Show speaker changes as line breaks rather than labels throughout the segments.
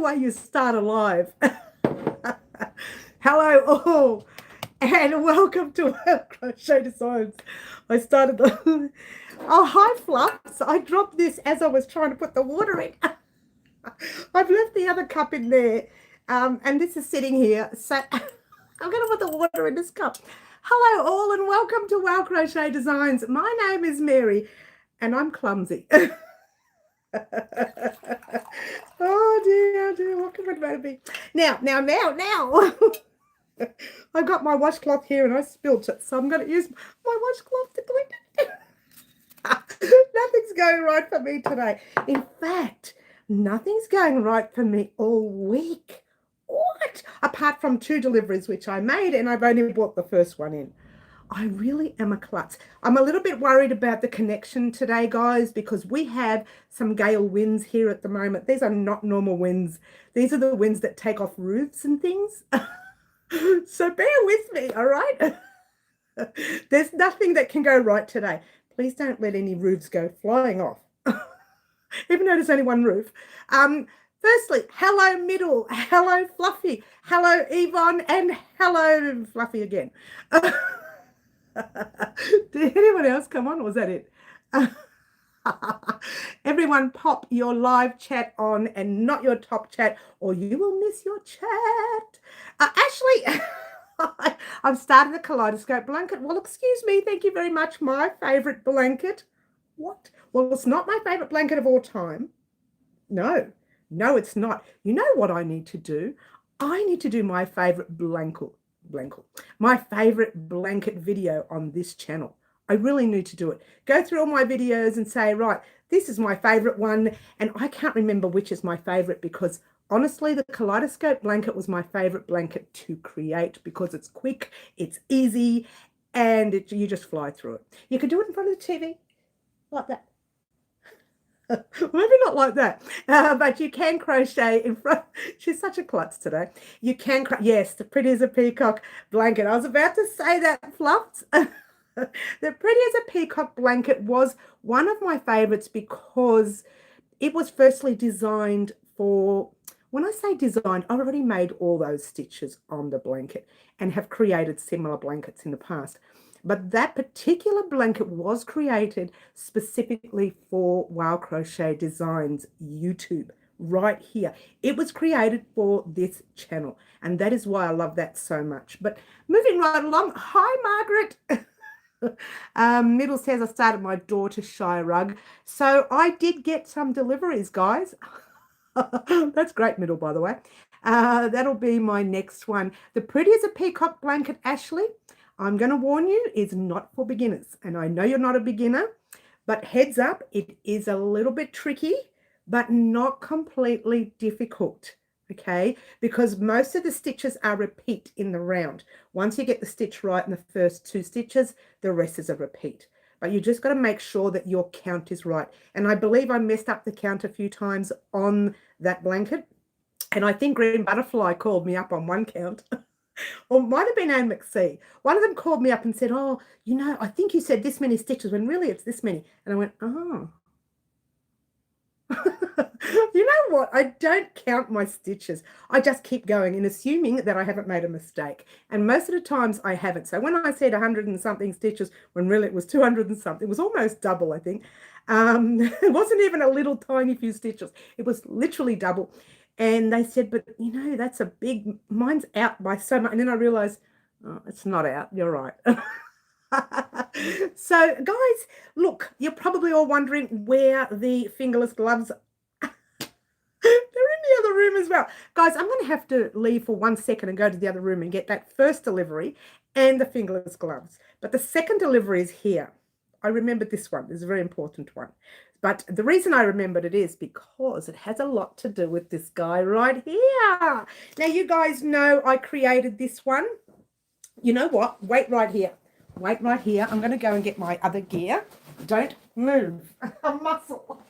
way you start a live. Hello all, and welcome to Crochet Designs. I started the... Oh, hi, Fluffs. I dropped this as I was trying to put the water in. I've left the other cup in there, and this is sitting here. So I'm going to put the water in this cup. Hello all, and welcome to Crochet Designs. My name is Mary, and I'm clumsy. Oh dear, what can it be? Now. I got my washcloth here and I spilt it, so I'm going to use my washcloth to clean it. Nothing's going right for me today. In fact, nothing's going right for me all week. What? Apart from 2 deliveries which I made, and I've only brought the first one in. I really am a klutz. I'm a little bit worried about the connection today, guys, because we have some gale winds here at the moment. These are not normal winds. These are the winds that take off roofs and things. So bear with me, all right? There's nothing that can go right today. Please don't let any roofs go flying off, even though there's only one roof. Firstly, hello Middle, hello Fluffy, hello Yvonne, and hello Fluffy again. Did anyone else come on, or was that it? Everyone pop your live chat on and not your top chat, or you will miss your chat. Ashley, I've started the kaleidoscope blanket. Well, excuse me, thank you very much. My favorite blanket. What? Well, it's not my favorite blanket of all time. No, it's not. You know what I need to do? I need to do my favorite my favorite blanket video on this channel. I really need to do it. Go through all my videos and say, right, this is my favorite one. And I can't remember which is my favorite, because honestly, the kaleidoscope blanket was my favorite blanket to create because it's quick, it's easy, and you just fly through it. You can do it in front of the TV like that. Maybe not like that, but you can crochet in front. She's such a klutz today. You can, yes, the pretty as a peacock blanket. I was about to say that, Fluffs. The pretty as a peacock blanket was one of my favorites because it was firstly designed for, when I say designed, I've already made all those stitches on the blanket and have created similar blankets in the past. But that particular blanket was created specifically for Wow Crochet Designs YouTube right here. It was created for this channel, and that is why I love that so much. But moving right along, hi Margaret. Middle says I started my daughter's shy rug. So I did get some deliveries, guys. That's great, Middle, by the way. That'll be my next one. The pretty as a peacock blanket, Ashley, I'm going to warn you, is not for beginners. And I know you're not a beginner, but heads up, it is a little bit tricky, but not completely difficult, okay? Because most of the stitches are repeat in the round. Once you get the stitch right in the first 2 stitches, the rest is a repeat. But you just got to make sure that your count is right. And I believe I messed up the count a few times on that blanket. And I think Green Butterfly called me up on one count. Or might have been Anne McSee. One of them called me up and said, oh, you know, I think you said this many stitches when really it's this many. And I went, oh. You know what? I don't count my stitches. I just keep going and assuming that I haven't made a mistake. And most of the times I haven't. So when I said 100 and something stitches, when really it was 200 and something, it was almost double, I think. It wasn't even a little tiny few stitches. It was literally double. And they said, but you know, that's a big, mine's out by so much. And then I realized, oh, it's not out. You're right. So guys, look, you're probably all wondering where the fingerless gloves are. They're in the other room as well. Guys, I'm going to have to leave for 1 second and go to the other room and get that first delivery and the fingerless gloves. But the second delivery is here. I remembered this one. This is a very important one. But the reason I remembered it is because it has a lot to do with this guy right here. Now, you guys know I created this one. You know what? Wait right here. Wait right here. I'm going to go and get my other gear. Don't move. A muscle.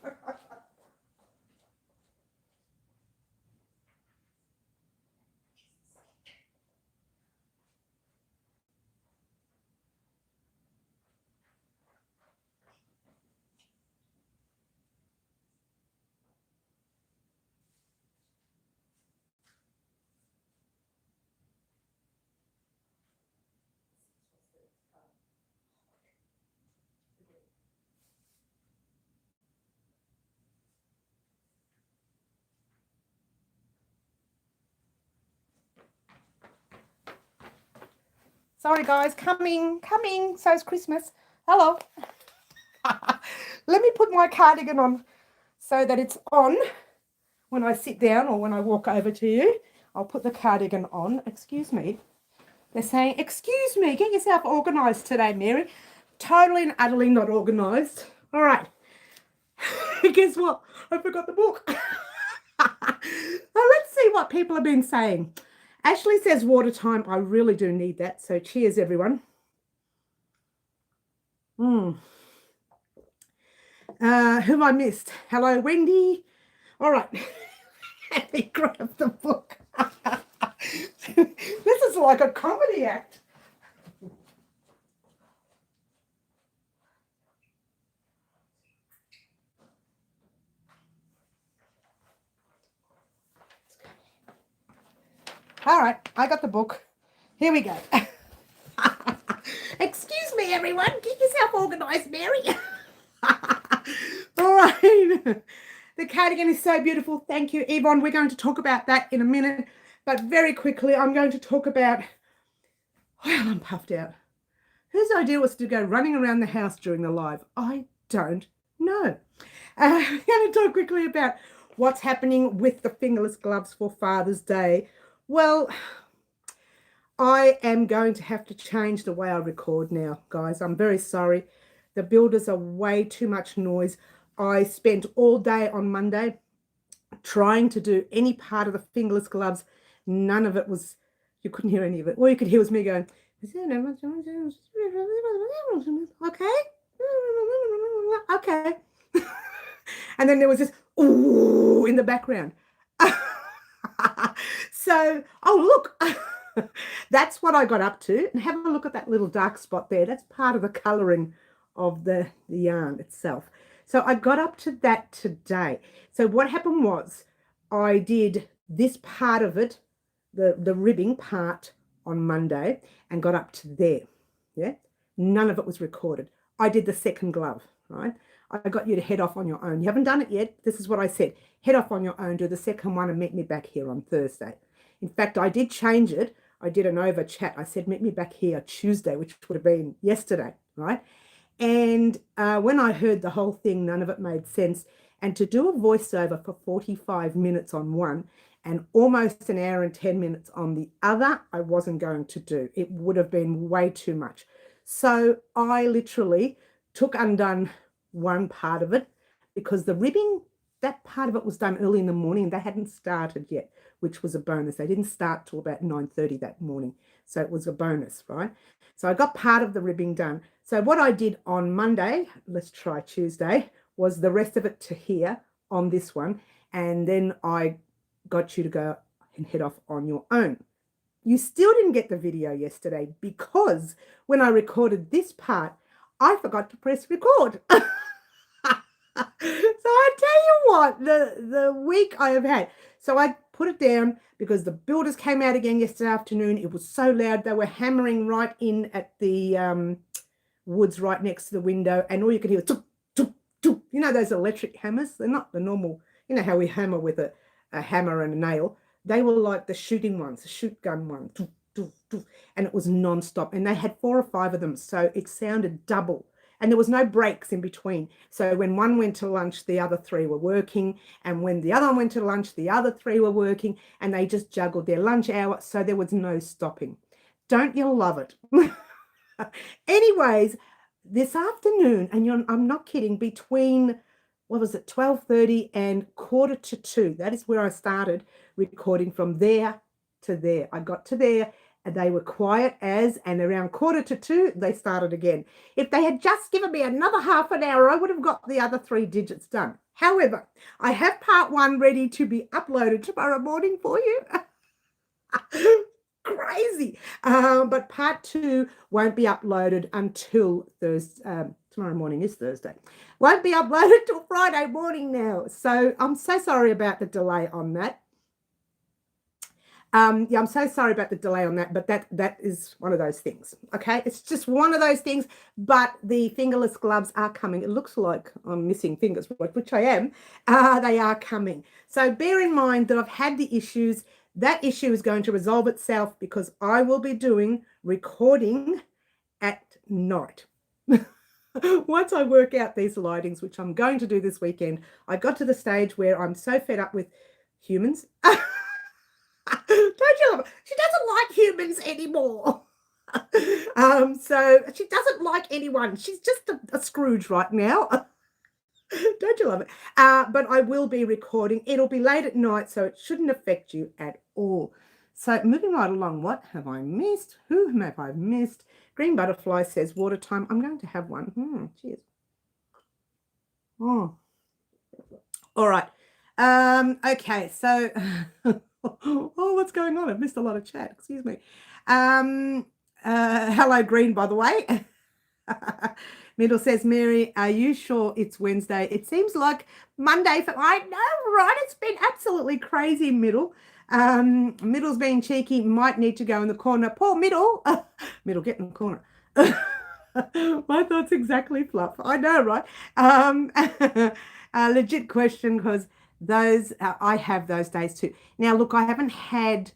Sorry, guys. Coming. So's Christmas. Hello. Let me put my cardigan on so that it's on when I sit down or when I walk over to you. I'll put the cardigan on. Excuse me. They're saying, excuse me, get yourself organised today, Mary. Totally and utterly not organised. All right. Guess what? I forgot the book. Well, let's see what people have been saying. Ashley says water time. I really do need that. So cheers, everyone. Who I missed? Hello, Wendy. All right. Let me grab the book. This is like a comedy act. All right, I got the book. Here we go. Excuse me, everyone. Get yourself organised, Mary. All right. The cardigan is so beautiful. Thank you, Yvonne. We're going to talk about that in a minute. But very quickly, I'm going to talk about... Well, I'm puffed out. Whose idea was to go running around the house during the live? I don't know. I'm going to talk quickly about what's happening with the fingerless gloves for Father's Day. Well, I am going to have to change the way I record now, guys. I'm very sorry. The builders are way too much noise. I spent all day on Monday trying to do any part of the fingerless gloves. None of it was, you couldn't hear any of it. All you could hear was me going, okay. And then there was this ooh in the background. So, oh, look, that's what I got up to. And have a look at that little dark spot there. That's part of the colouring of the yarn itself. So I got up to that today. So what happened was I did this part of it, the ribbing part on Monday, and got up to there. Yeah, none of it was recorded. I did the second glove, right? I got you to head off on your own. You haven't done it yet. This is what I said. Head off on your own, do the second one and meet me back here on Thursday. In fact, I did change it. I did an over chat. I said, meet me back here Tuesday, which would have been yesterday, right? And when I heard the whole thing, none of it made sense. And to do a voiceover for 45 minutes on one and almost an hour and 10 minutes on the other, I wasn't going to do. It would have been way too much. So I literally took undone one part of it because the ribbing, that part of it was done early in the morning. They hadn't started yet, which was a bonus. They didn't start till about 9:30 that morning. So it was a bonus, right? So I got part of the ribbing done. So what I did on Monday, let's try Tuesday, was the rest of it to here on this one. And then I got you to go and head off on your own. You still didn't get the video yesterday because when I recorded this part, I forgot to press record. So I tell you what, the week I have had. So I put it down because the builders came out again yesterday afternoon. It was so loud. They were hammering right in at the woods right next to the window. And all you could hear was, tuk, tuk, tuk. You know those electric hammers? They're not the normal, you know how we hammer with a hammer and a nail. They were like the shooting ones, the shoot gun one. Tuk, tuk, tuk. And it was non-stop. And they had 4 or 5 of them. So it sounded double. And there was no breaks in between. So when one went to lunch, the other 3 were working. And when the other one went to lunch, the other 3 were working. And they just juggled their lunch hour. So there was no stopping. Don't you love it? Anyways, this afternoon, and I'm not kidding, between, what was it, 12:30 and 1:45. That is where I started recording from there to there. I got to there. And they were quiet as, and around 1:45, they started again. If they had just given me another half an hour, I would have got the other 3 digits done. However, I have part 1 ready to be uploaded tomorrow morning for you. Crazy. But part 2 won't be uploaded until Thursday. Tomorrow morning is Thursday. Won't be uploaded till Friday morning now. So I'm so sorry about the delay on that. Yeah, I'm so sorry about the delay on that, but that is one of those things, okay? It's just one of those things, but the fingerless gloves are coming. It looks like I'm missing fingers, which I am. They are coming. So bear in mind that I've had the issues. That issue is going to resolve itself because I will be doing recording at night. Once I work out these lightings, which I'm going to do this weekend, I got to the stage where I'm so fed up with humans. Don't you love it? She doesn't like humans anymore. So she doesn't like anyone. She's just a Scrooge right now. Don't you love it? But I will be recording. It'll be late at night, so it shouldn't affect you at all. So moving right along, what have I missed? Who have I missed? Green Butterfly says water time. I'm going to have one. Cheers. Oh. All right. Okay, so oh, what's going on? I've missed a lot of chat. Excuse me. Hello, Green, by the way. Middle says, Mary, are you sure it's Wednesday? It seems like Monday. I know, right? It's been absolutely crazy, Middle. Middle's being cheeky, might need to go in the corner. Poor Middle. Middle, get in the corner. My thoughts exactly, Fluff. I know, right? Legit question, because those I have those days too. Now, look, I haven't had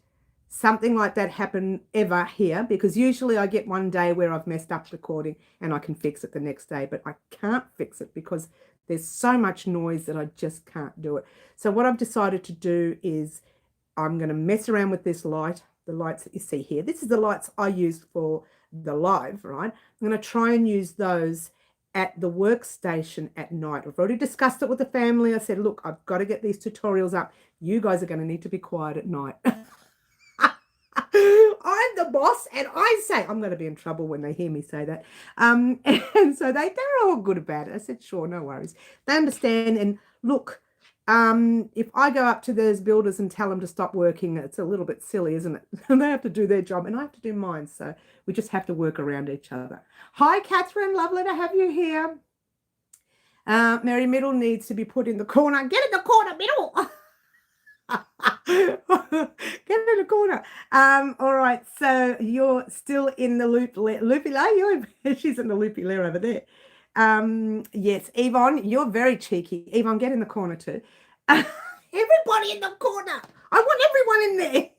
something like that happen ever here, because usually I get one day where I've messed up recording and I can fix it the next day, but I can't fix it because there's so much noise that I just can't do it. So what I've decided to do is I'm going to mess around with this light, the lights that you see here. This is the lights I use for the live, right? I'm going to try and use those at the workstation at night. I've already discussed it with the family. I said, look, I've got to get these tutorials up. You guys are going to need to be quiet at night. I'm the boss, and I say I'm going to be in trouble when they hear me say that. And so they're all good about it. I said, sure, no worries. They understand. And look, if I go up to those builders and tell them to stop working, it's a little bit silly, isn't it? And they have to do their job, and I have to do mine. So we just have to work around each other. Hi, Catherine. Lovely to have you here. Mary, Middle needs to be put in the corner. Get in the corner, Middle. Get in the corner. All right, so you're still in the loopy layer. She's in the loopy layer over there. Yes, Yvonne, you're very cheeky. Yvonne, get in the corner too. Everybody in the corner. I want everyone in there.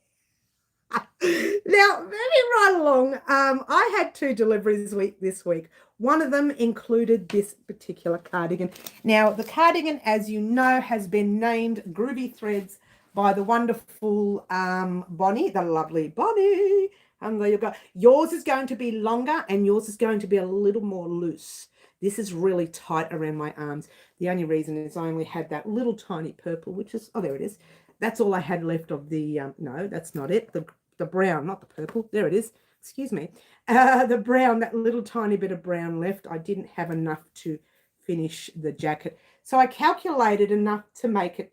Now, moving right along, I had 2 deliveries this week. One of them included this particular cardigan. Now, the cardigan, as you know, has been named Groovy Threads by the wonderful Bonnie, the lovely Bonnie. And there you go. Yours is going to be longer, and yours is going to be a little more loose. This is really tight around my arms. The only reason is I only had that little tiny purple, which is, oh, there it is. That's all I had left of the, no, that's not it. The brown, not the purple. There it is. Excuse me. The brown, that little tiny bit of brown left. I didn't have enough to finish the jacket. So I calculated enough to make it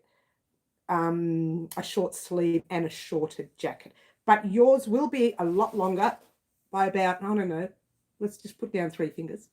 a short sleeve and a shorter jacket. But yours will be a lot longer by about, I don't know, let's just put down 3 fingers.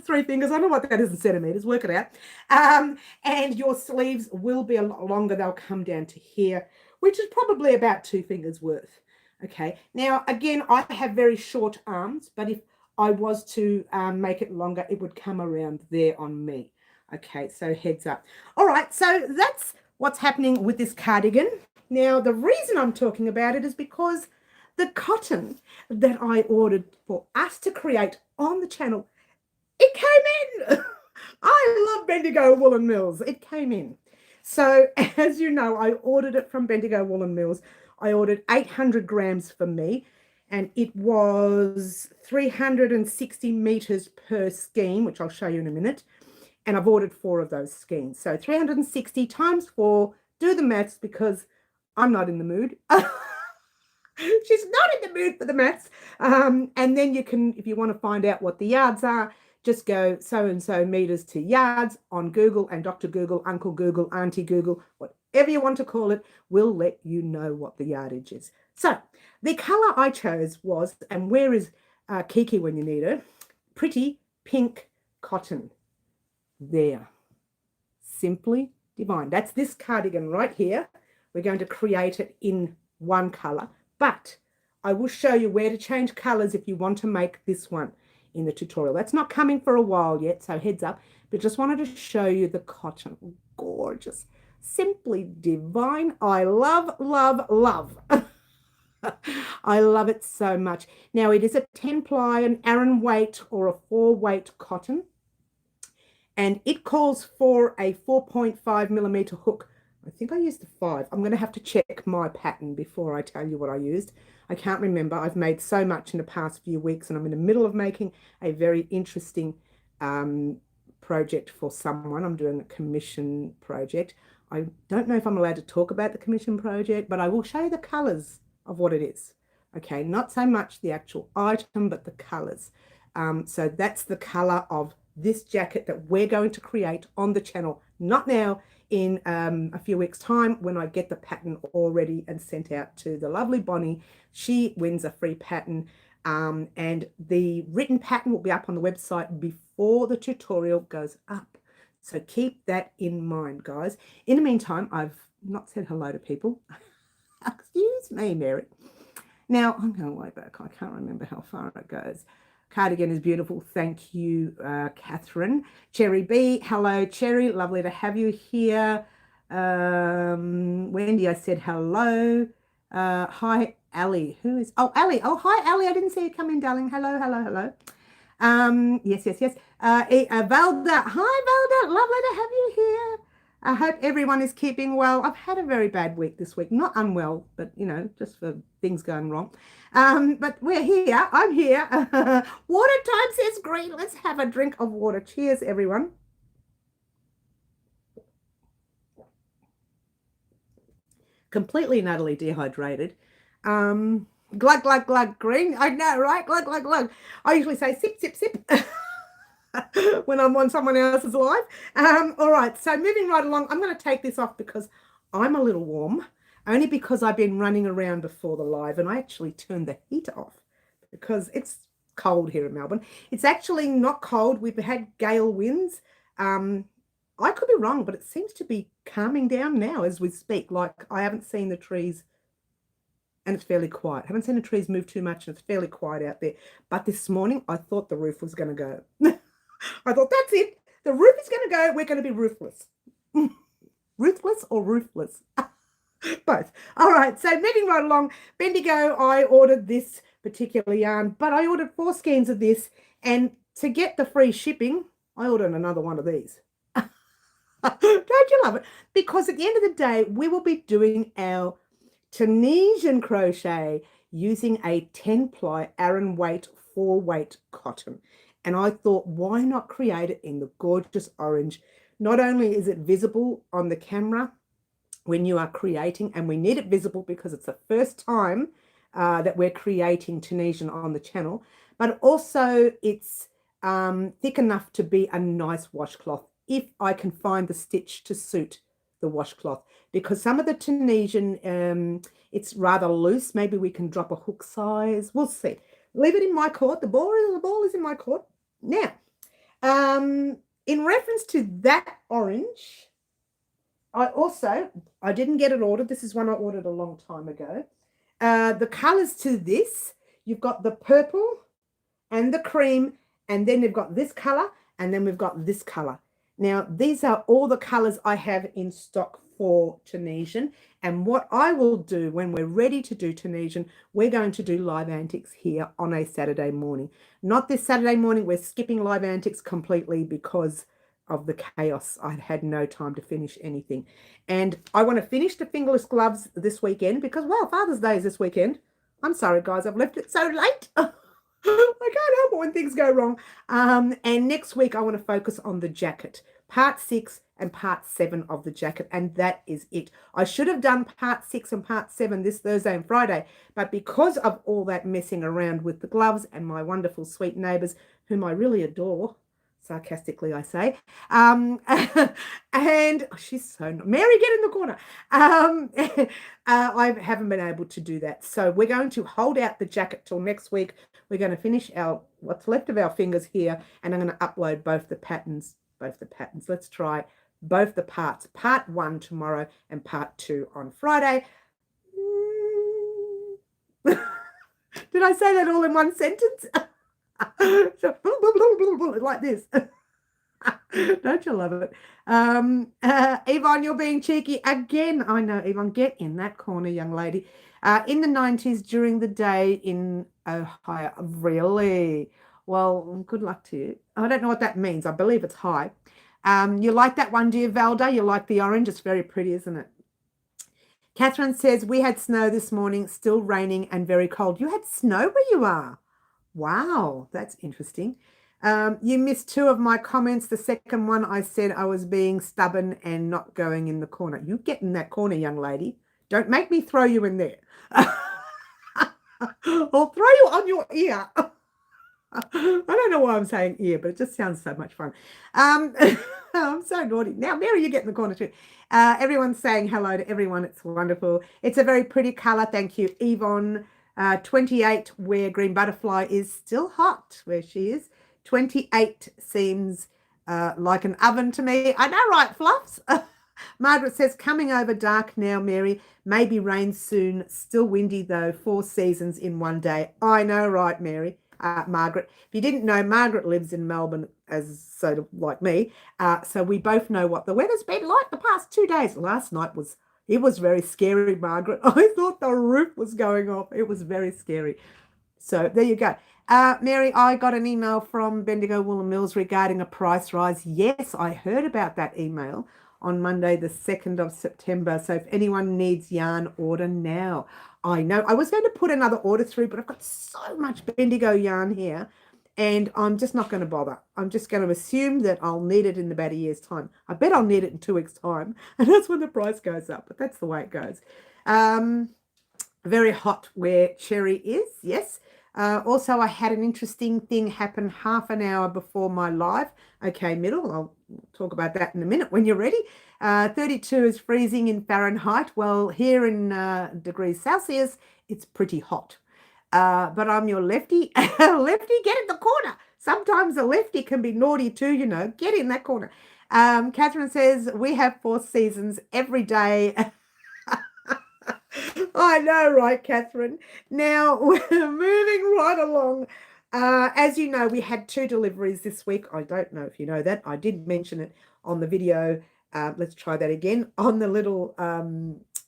3 fingers, I don't know what that is in centimeters, work it out. And your sleeves will be a lot longer. They'll come down to here, which is probably about 2 fingers worth. Okay, now again, I have very short arms, but if I was to make it longer, it would come around there on me. Okay, so heads up. All right, so that's what's happening with this cardigan. Now, the reason I'm talking about it is because the cotton that I ordered for us to create on the channel, it came in. I love Bendigo Woolen Mills. It came in. So, as you know, I ordered it from Bendigo Woolen Mills. I ordered 800 grams for me, and it was 360 meters per skein, which I'll show you in a minute. And I've ordered 4 of those skeins. So 360 times 4, do the maths, because I'm not in the mood. She's not in the mood for the maths. And then you can, if you want to find out what the yards are, just go so-and-so meters to yards on Google, and Dr. Google, Uncle Google, Auntie Google, whatever you want to call it, will let you know what the yardage is. So the color I chose was, and where is Kiki when you need her? Pretty pink cotton. There. Simply divine. That's this cardigan right here. We're going to create it in one color, but I will show you where to change colors if you want to make this one in the tutorial. That's not coming for a while yet, so heads up, but just wanted to show you the cotton. Gorgeous. simply divine. I love, love, love. I love it so much. Now it is a 10 ply, an Aran weight or a 4 weight cotton, and it calls for a 4.5 millimeter hook. I think I used the 5. I'm going to have to check my pattern before I tell you what I used. I can't remember. I've made so much in the past few weeks, and I'm in the middle of making a very interesting project for someone. I'm doing a commission project. I don't know if I'm allowed to talk about the commission project, but I will show you the colors of what it is. Okay, not so much the actual item, but the colors. So that's the color of this jacket that we're going to create on the channel, not now, in a few weeks' time when I get the pattern all ready and sent out to the lovely Bonnie. She wins a free pattern, and the written pattern will be up on the website before the tutorial goes up. So keep that in mind, guys. In the meantime, I've not said hello to people. Excuse me, Mary. Now, I'm going way back. I can't remember how far it goes. Cardigan is beautiful. Thank you, Catherine. Cherry B, hello, Cherry. Lovely to have you here. Wendy, I said hello. Hi, Ali. Who is? Oh, Ali. Oh, hi, Ali. I didn't see you come in, darling. Hello, hello, hello. Yes. Valda. Hi, Valda. Lovely to have you here. I hope everyone is keeping well. I've had a very bad week this week. Not unwell, but, you know, just for things going wrong. But we're here. I'm here. Water time, says Green. Let's have a drink of water. Cheers, everyone. Completely and utterly dehydrated. Glug, glug, glug, Green. I know, right? Glug, glug, glug. I usually say sip, sip, sip. When I'm on someone else's live. All right, so moving right along, I'm going to take this off because I'm a little warm, only because I've been running around before the live, and I actually turned the heat off because it's cold here in Melbourne. It's actually not cold. We've had gale winds. I could be wrong, but it seems to be calming down now as we speak. Like, I haven't seen the trees, and it's fairly quiet. I haven't seen the trees move too much, and it's fairly quiet out there. But this morning, I thought the roof was going to go. I thought, that's it. The roof is going to go. We're going to be roofless. Ruthless or roofless? Both. All right. So moving right along, Bendigo, I ordered this particular yarn, but I ordered 4 skeins of this. And to get the free shipping, I ordered another one of these. Don't you love it? Because at the end of the day, we will be doing our Tunisian crochet using a 10 ply Aran weight 4 weight cotton. And I thought, why not create it in the gorgeous orange? Not only is it visible on the camera when you are creating, and we need it visible because it's the first time that we're creating Tunisian on the channel, but also it's thick enough to be a nice washcloth if I can find the stitch to suit the washcloth. Because some of the Tunisian, it's rather loose. Maybe we can drop a hook size. We'll see. Leave it in my court. The ball is in my court. Now, in reference to that orange, I didn't get it ordered. This is one I ordered a long time ago. The colors to this, you've got the purple and the cream, and then you've got this color, and then we've got this color. Now, these are all the colors I have in stock for Tunisian. And what I will do when we're ready to do Tunisian, we're going to do live antics here on a Saturday morning. Not this Saturday morning. We're skipping live antics completely because of the chaos. I had no time to finish anything. And I want to finish the fingerless gloves this weekend because, well, Father's Day is this weekend. I'm sorry, guys. I've left it so late. I can't help it when things go wrong. And next week, I want to focus on the jacket. Part 6 and part 7 of the jacket, and that is it. I should have done part 6 and part 7 this Thursday and Friday, but because of all that messing around with the gloves and my wonderful sweet neighbours, whom I really adore, sarcastically I say, and oh, she's so Mary, get in the corner. I haven't been able to do that, so we're going to hold out the jacket till next week. We're going to finish our what's left of our fingers here, and I'm going to upload both the patterns. Let's try both the parts. Part 1 tomorrow and part 2 on Friday. Did I say that all in one sentence? Like this. Don't you love it? Yvonne, you're being cheeky again. I know, Yvonne, get in that corner, young lady. In the 90s during the day in Ohio. Really? Well, good luck to you. I don't know what that means. I believe it's high. You like that one, do you, Valda? You like the orange? It's very pretty, isn't it? Catherine says, we had snow this morning, still raining and very cold. You had snow where you are? Wow, that's interesting. You missed two of my comments. The second one, I said I was being stubborn and not going in the corner. You get in that corner, young lady. Don't make me throw you in there. I'll throw you on your ear. I don't know why I'm saying ear, but it just sounds so much fun. I'm so naughty. Now, Mary, you get in the corner too. Everyone's saying hello to everyone. It's wonderful. It's a very pretty color. Thank you, Yvonne. 28, where Green Butterfly is still hot, where she is. 28 seems like an oven to me. I know, right, Fluffs? Margaret says, coming over dark now, Mary. Maybe rain soon. Still windy, though. 4 seasons in one day. I know, right, Mary? Margaret. If you didn't know, Margaret lives in Melbourne, as sort of like me. So we both know what the weather's been like the past 2 days. Last night it was very scary, Margaret. I thought the roof was going off. It was very scary. So there you go. Mary, I got an email from Bendigo Woolen Mills regarding a price rise. Yes, I heard about that email on Monday, the 2nd of September. So if anyone needs yarn, order now. I know I was going to put another order through, but I've got so much Bendigo yarn here and I'm just not going to bother. I'm just going to assume that I'll need it in about a year's time. I bet I'll need it in 2 weeks' time, and that's when the price goes up, but that's the way it goes. Very hot where Cherry is, yes. Also, I had an interesting thing happen half an hour before my live. Okay, middle, I'll talk about that in a minute when you're ready. 32 is freezing in Fahrenheit. Well, here in degrees Celsius, it's pretty hot. But I'm your lefty. Lefty, get in the corner. Sometimes a lefty can be naughty too, you know. Get in that corner. Catherine says, we have 4 seasons every day. I know, right, Catherine? Now, we're moving right along. As you know, we had 2 deliveries this week. I don't know if you know that. I did mention it on the video. Let's try that again. On the little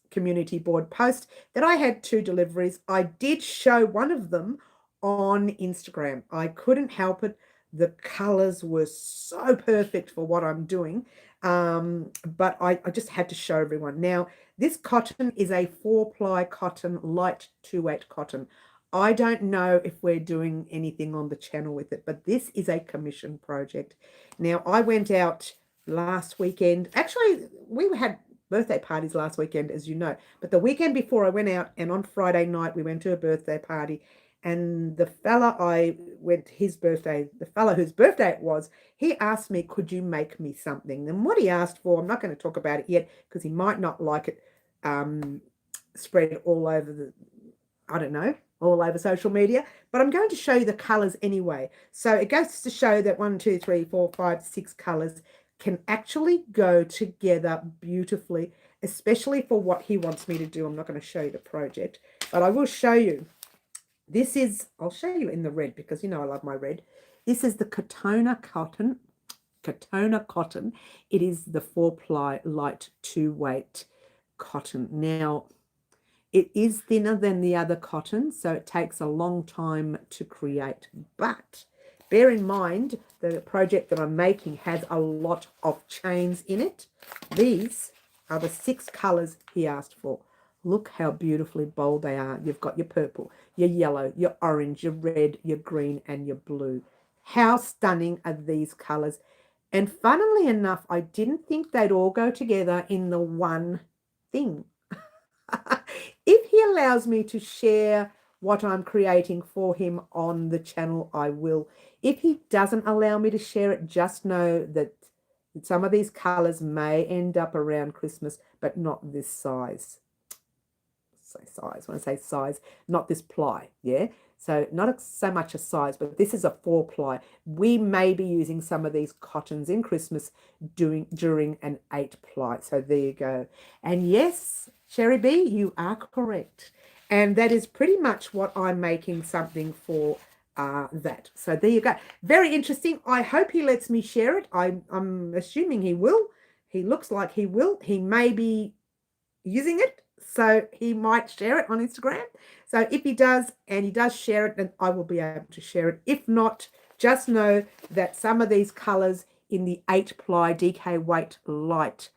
community board post that I had 2 deliveries. I did show one of them on Instagram. I couldn't help it. The colors were so perfect for what I'm doing. But I just had to show everyone. Now, this cotton is a 4-ply cotton, light 2/8 cotton. I don't know if we're doing anything on the channel with it, but this is a commission project. Now, I went out last weekend. Actually, we had birthday parties last weekend, as you know. But the weekend before, I went out, and on Friday night, we went to a birthday party. And the fella I went to his birthday, the fella whose birthday it was, he asked me, could you make me something? And what he asked for, I'm not going to talk about it yet because he might not like it spread all over the, I don't know, all over social media. But I'm going to show you the colors anyway. So it goes to show that 1, 2, 3, 4, 5, 6 colors can actually go together beautifully, especially for what he wants me to do. I'm not going to show you the project, but I will show you. This is, I'll show you in the red because you know I love my red. This is the Katona cotton. Katona cotton. It is the 4-ply light 2/8 cotton. Now, it is thinner than the other cotton, so it takes a long time to create. But bear in mind the project that I'm making has a lot of chains in it. These are the 6 colors he asked for. Look how beautifully bold they are. You've got your purple, your yellow, your orange, your red, your green, and your blue. How stunning are these colors? And funnily enough, I didn't think they'd all go together in the one thing. If he allows me to share what I'm creating for him on the channel, I will. If he doesn't allow me to share it, just know that some of these colors may end up around Christmas, but not this size. Size, when I say size, not this ply, yeah? So not so much a size, but this is a 4-ply. We may be using some of these cottons in Christmas during an 8-ply. So there you go. And yes, Sherry B, you are correct. And that is pretty much what I'm making something for that. So there you go. Very interesting. I hope he lets me share it. I'm assuming he will. He looks like he will. He may be using it, so he might share it on Instagram. So if he does, and he does share it, then I will be able to share it. If not, just know that some of these colors in the 8-ply DK weight light,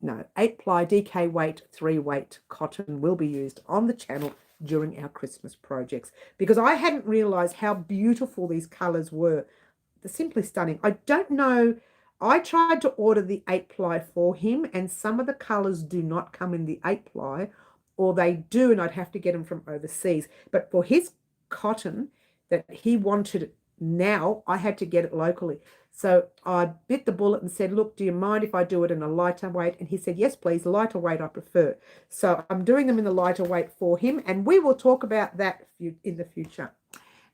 no, 8-ply DK weight 3-weight cotton will be used on the channel during our Christmas projects, because I hadn't realized how beautiful these colors were. They're simply stunning. I don't know. I tried to order the 8-ply for him, and some of the colors do not come in the 8-ply, or they do, and I'd have to get them from overseas. But for his cotton that he wanted now, I had to get it locally. So I bit the bullet and said, look, do you mind if I do it in a lighter weight? And he said, yes, please, lighter weight I prefer. So I'm doing them in the lighter weight for him, and we will talk about that in the future.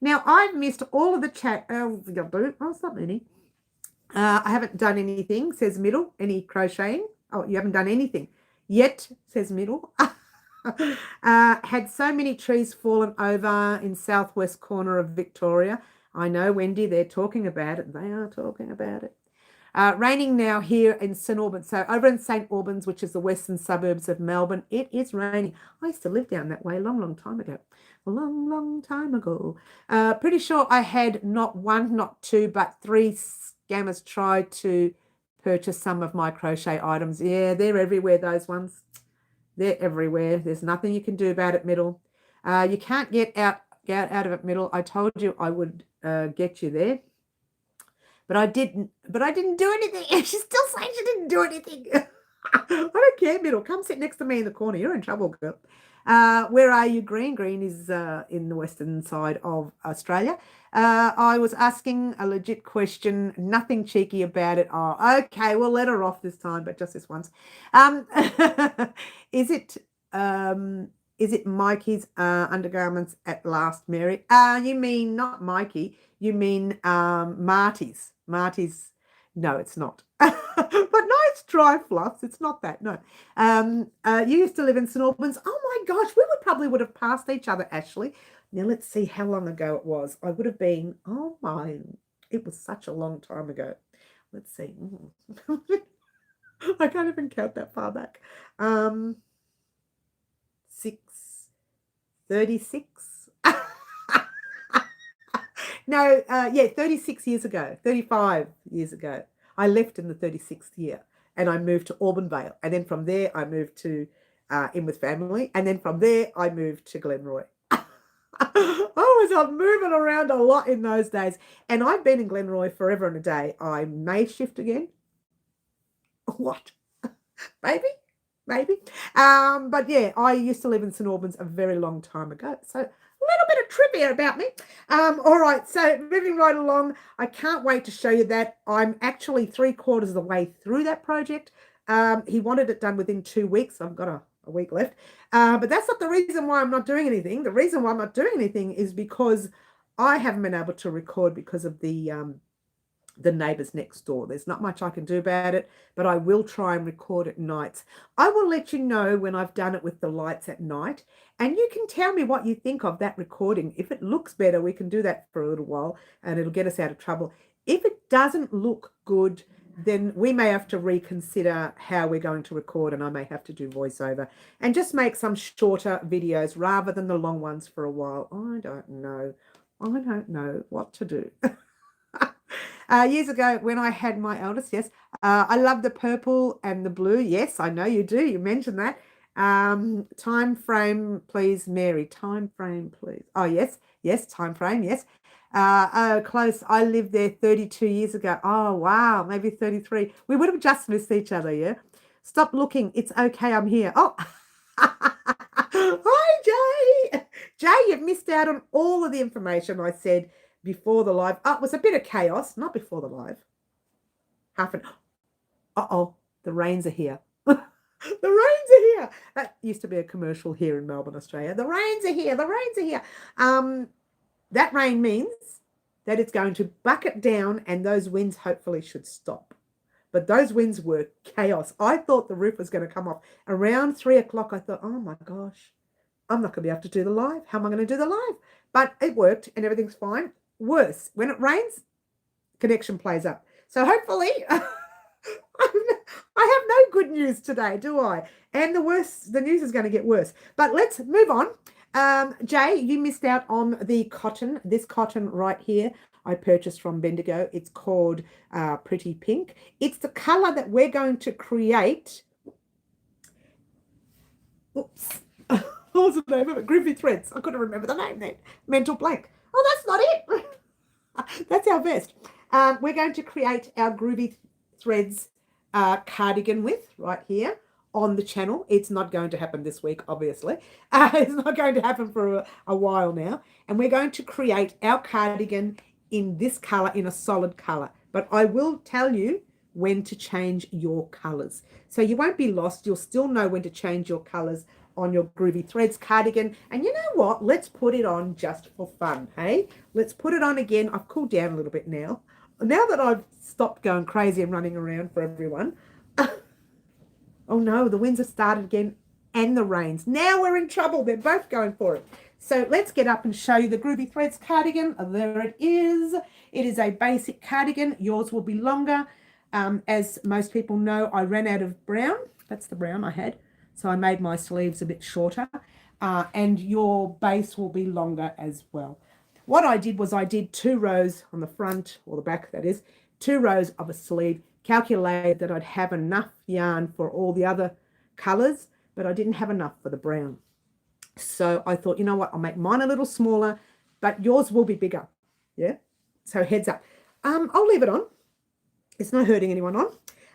Now, I've missed all of the chat. Oh, stop, Beanie. I haven't done anything, says Middle. Any crocheting? Oh, you haven't done anything yet, says Middle. Had so many trees fallen over in southwest corner of Victoria. I know, Wendy, they're talking about it. They are talking about it. Raining now here in St Albans. So over in St Albans, which is the western suburbs of Melbourne, it is raining. I used to live down that way a long, long time ago. A long, long time ago. Pretty sure I had not one, not two, but 3 scammers try to purchase some of my crochet items. Yeah, they're everywhere, those ones. They're everywhere. There's nothing you can do about it, Middle. You can't get out of it, Middle. I told you I would get you there. But I didn't do anything. She's still saying she didn't do anything. I don't care, Middle. Come sit next to me in the corner. You're in trouble, girl. Where are you, Green? Green is in the western side of Australia. I was asking a legit question, nothing cheeky about it. Oh, okay, we'll let her off this time, but just this once. Is it Mikey's undergarments at last, Mary? You mean not Mikey, you mean Marty's. Marty's, no, it's not. But nice dry fluffs. It's not that, no. You used to live in St Albans. Oh my gosh, we probably would have passed each other, Ashley. Now let's see how long ago it was. I would have been, oh my, it was such a long time ago. Let's see. I can't even count that far back. 36. No, yeah, 36 years ago, 35 years ago. I left in the 36th year and I moved to Auburn and then from there I moved to Inwood family, and then from there I moved to Glenroy. I was moving around a lot in those days, and I've been in Glenroy forever and a day. I may shift again. What? Maybe. But yeah, I used to live in St Albans a very long time ago. So a little bit of trivia about me. All right, so moving right along, I can't wait to show you that. I'm actually 3/4 of the way through that project. He wanted it done within 2 weeks. I've got a week left. But that's not the reason why I'm not doing anything. The reason why I'm not doing anything is because I haven't been able to record because of the neighbors next door. There's not much I can do about it, but I will try and record at nights. I will let you know when I've done it with the lights at night, and you can tell me what you think of that recording. If it looks better, we can do that for a little while and it'll get us out of trouble. If it doesn't look good, then we may have to reconsider how we're going to record, and I may have to do voiceover and just make some shorter videos rather than the long ones for a while. I don't know what to do. Years ago when I had my eldest, yes, I love the purple and the blue. Yes, I know you do. You mentioned that. Time frame, please, Mary. Time frame, please. Oh, yes, time frame, yes. Oh, close. I lived there 32 years ago. Oh, wow, maybe 33. We would have just missed each other, yeah? Stop looking. It's okay. I'm here. Oh, hi, Jay. Jay, you've missed out on all of the information I said before the live. Oh, it was a bit of chaos, not before the live. Uh-oh, the rains are here. The rains are here. That used to be a commercial here in Melbourne, Australia. The rains are here. The rains are here. That rain means that it's going to bucket down, and those winds hopefully should stop. But those winds were chaos. I thought the roof was going to come off. Around 3 o'clock, I thought, oh my gosh, I'm not going to be able to do the live. How am I going to do the live? But it worked and everything's fine. worse. When it rains, connection plays up. So hopefully, I have no good news today, do I? And the news is going to get worse. But let's move on. Jay, you missed out on the cotton. This cotton right here, I purchased from Bendigo. It's called Pretty Pink. It's the color that we're going to create. Oops. What was the name of it? Groovy Threads. I couldn't remember the name then. Mental blank. Oh, that's not it. That's our vest. We're going to create our Groovy Threads cardigan with right here on the channel. It's not going to happen this week, obviously. It's not going to happen for a while now. And we're going to create our cardigan in this color, in a solid color. But I will tell you when to change your colors. So you won't be lost. You'll still know when to change your colors on your Groovy Threads cardigan. And you know what? Let's put it on just for fun, hey? Let's put it on again. I've cooled down a little bit now. Now that I've stopped going crazy and running around for everyone. Oh no, the winds have started again and the rains. Now we're in trouble. They're both going for it. So let's get up and show you the Groovy Threads cardigan. There it is. It is a basic cardigan. Yours will be longer. As most people know, I ran out of brown. That's the brown I had. So I made my sleeves a bit shorter. And your base will be longer as well. What I did was I did 2 rows on the front, or the back that is, 2 rows of a sleeve, calculated that I'd have enough yarn for all the other colours, but I didn't have enough for the brown. So I thought, you know what, I'll make mine a little smaller, but yours will be bigger. Yeah, so heads up. I'll leave it on. It's not hurting anyone on.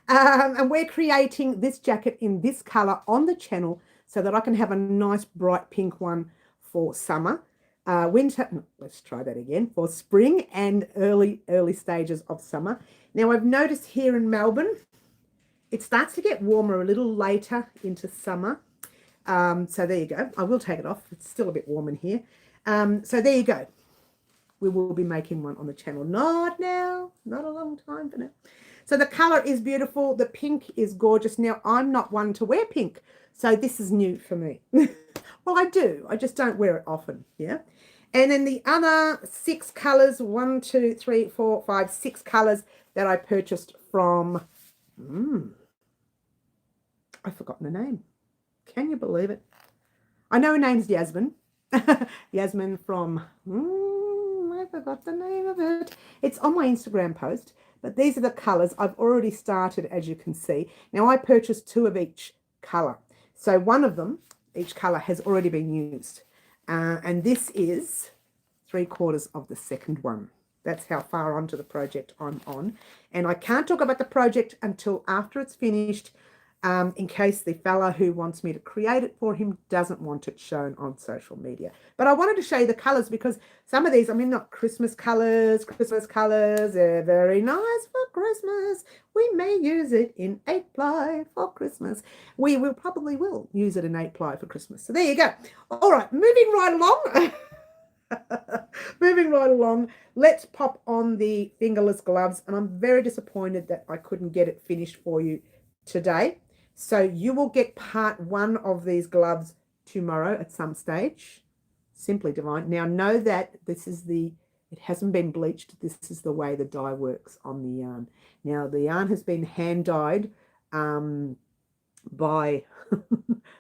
And we're creating this jacket in this colour on the channel so that I can have a nice bright pink one for summer. Winter, no, let's try that again, for spring and early stages of summer. Now I've noticed here in Melbourne, it starts to get warmer a little later into summer. So there you go. I will take it off. It's still a bit warm in here. So there you go. We will be making one on the channel. Not now, not a long time for now. So the color is beautiful. The pink is gorgeous. Now I'm not one to wear pink, so this is new for me. Well, I do. I just don't wear it often. Yeah. And then the other 6 colors, 1, 2, 3, 4, 5, 6 colors that I purchased from, I've forgotten the name. Can you believe it? I know her name's Yasmin. Yasmin from, I forgot the name of it. It's on my Instagram post, but these are the colors I've already started, as you can see. Now I purchased 2 of each color. So one of them, each color has already been used. And this is 3/4 of the second one. That's how far onto the project I'm on. And I can't talk about the project until after it's finished, in case the fella who wants me to create it for him doesn't want it shown on social media. But I wanted to show you the colors because some of these, I mean, not Christmas colors, they're very nice for Christmas. We may use it in 8-ply for Christmas. We will probably use it in 8-ply for Christmas. So there you go. All right, moving right along. Moving right along, let's pop on the fingerless gloves. And I'm very disappointed that I couldn't get it finished for you today. So you will get part 1 of these gloves tomorrow at some stage. Simply divine. Now know that this is it hasn't been bleached. This is the way the dye works on the yarn. Now the yarn has been hand dyed by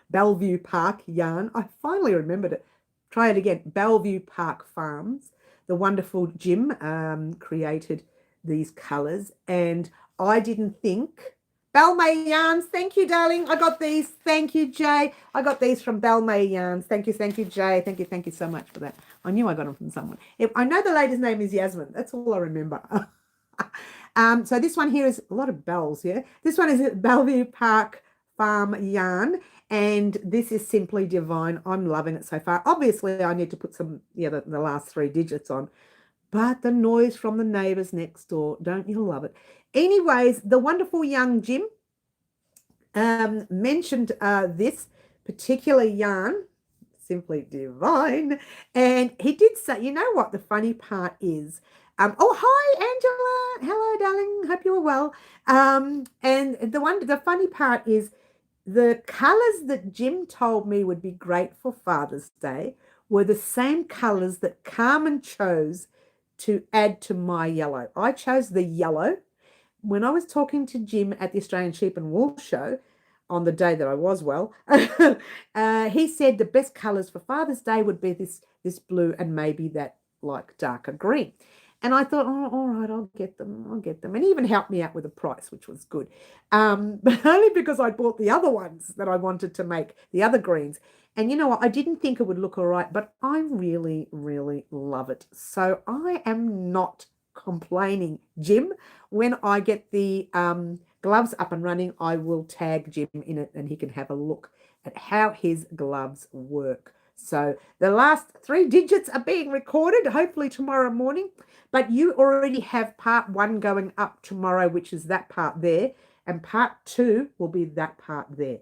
Bellevue Park Yarn. I finally remembered it. Try it again. Bellevue Park Farms. The wonderful Jim created these colors, and I didn't think. Belmay Yarns, thank you, darling. I got these. Thank you, Jay. I got these from Belmay Yarns. Thank you, Jay. Thank you so much for that. I knew I got them from someone. I know the lady's name is Yasmin. That's all I remember. So this one here is a lot of bells, yeah? This one is at Bellevue Park Farm Yarn, and this is simply divine. I'm loving it so far. Obviously, I need to put some, the last 3 digits on, but the noise from the neighbours next door, don't you love it? Anyways, the wonderful young Jim mentioned this particular yarn, simply divine, and he did say, you know what the funny part is? Oh, hi, Angela. Hello, darling. Hope you are well. And the funny part is the colours that Jim told me would be great for Father's Day were the same colours that Carmen chose to add to my yellow. I chose the yellow. When I was talking to Jim at the Australian Sheep and Wool Show on the day that I was well, he said the best colours for Father's Day would be this blue and maybe that like darker green. And I thought, oh, all right, I'll get them. And he even helped me out with the price, which was good. But only because I bought the other ones that I wanted to make, the other greens. And you know what? I didn't think it would look all right, but I really, really love it. So I am not complaining. Jim, when I get the gloves up and running, I will tag Jim in it and he can have a look at how his gloves work. So the last 3 digits are being recorded, hopefully tomorrow morning. But you already have part 1 going up tomorrow, which is that part there. And part 2 will be that part there.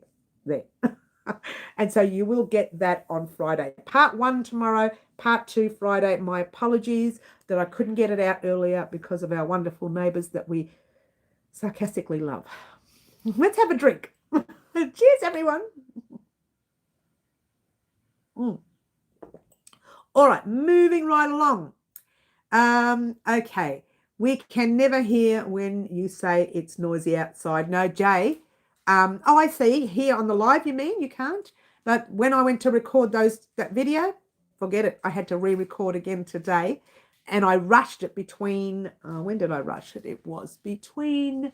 And so you will get that on Friday. Part 1 tomorrow, part 2 Friday. My apologies that I couldn't get it out earlier because of our wonderful neighbours that we sarcastically love. Let's have a drink. Cheers, everyone. All right, moving right along. Okay, we can never hear when you say it's noisy outside. No, Jay. Oh, I see. Here on the live, you mean? You can't? But when I went to record that video, forget it. I had to re-record again today. And I rushed it between, when did I rush it? It was between,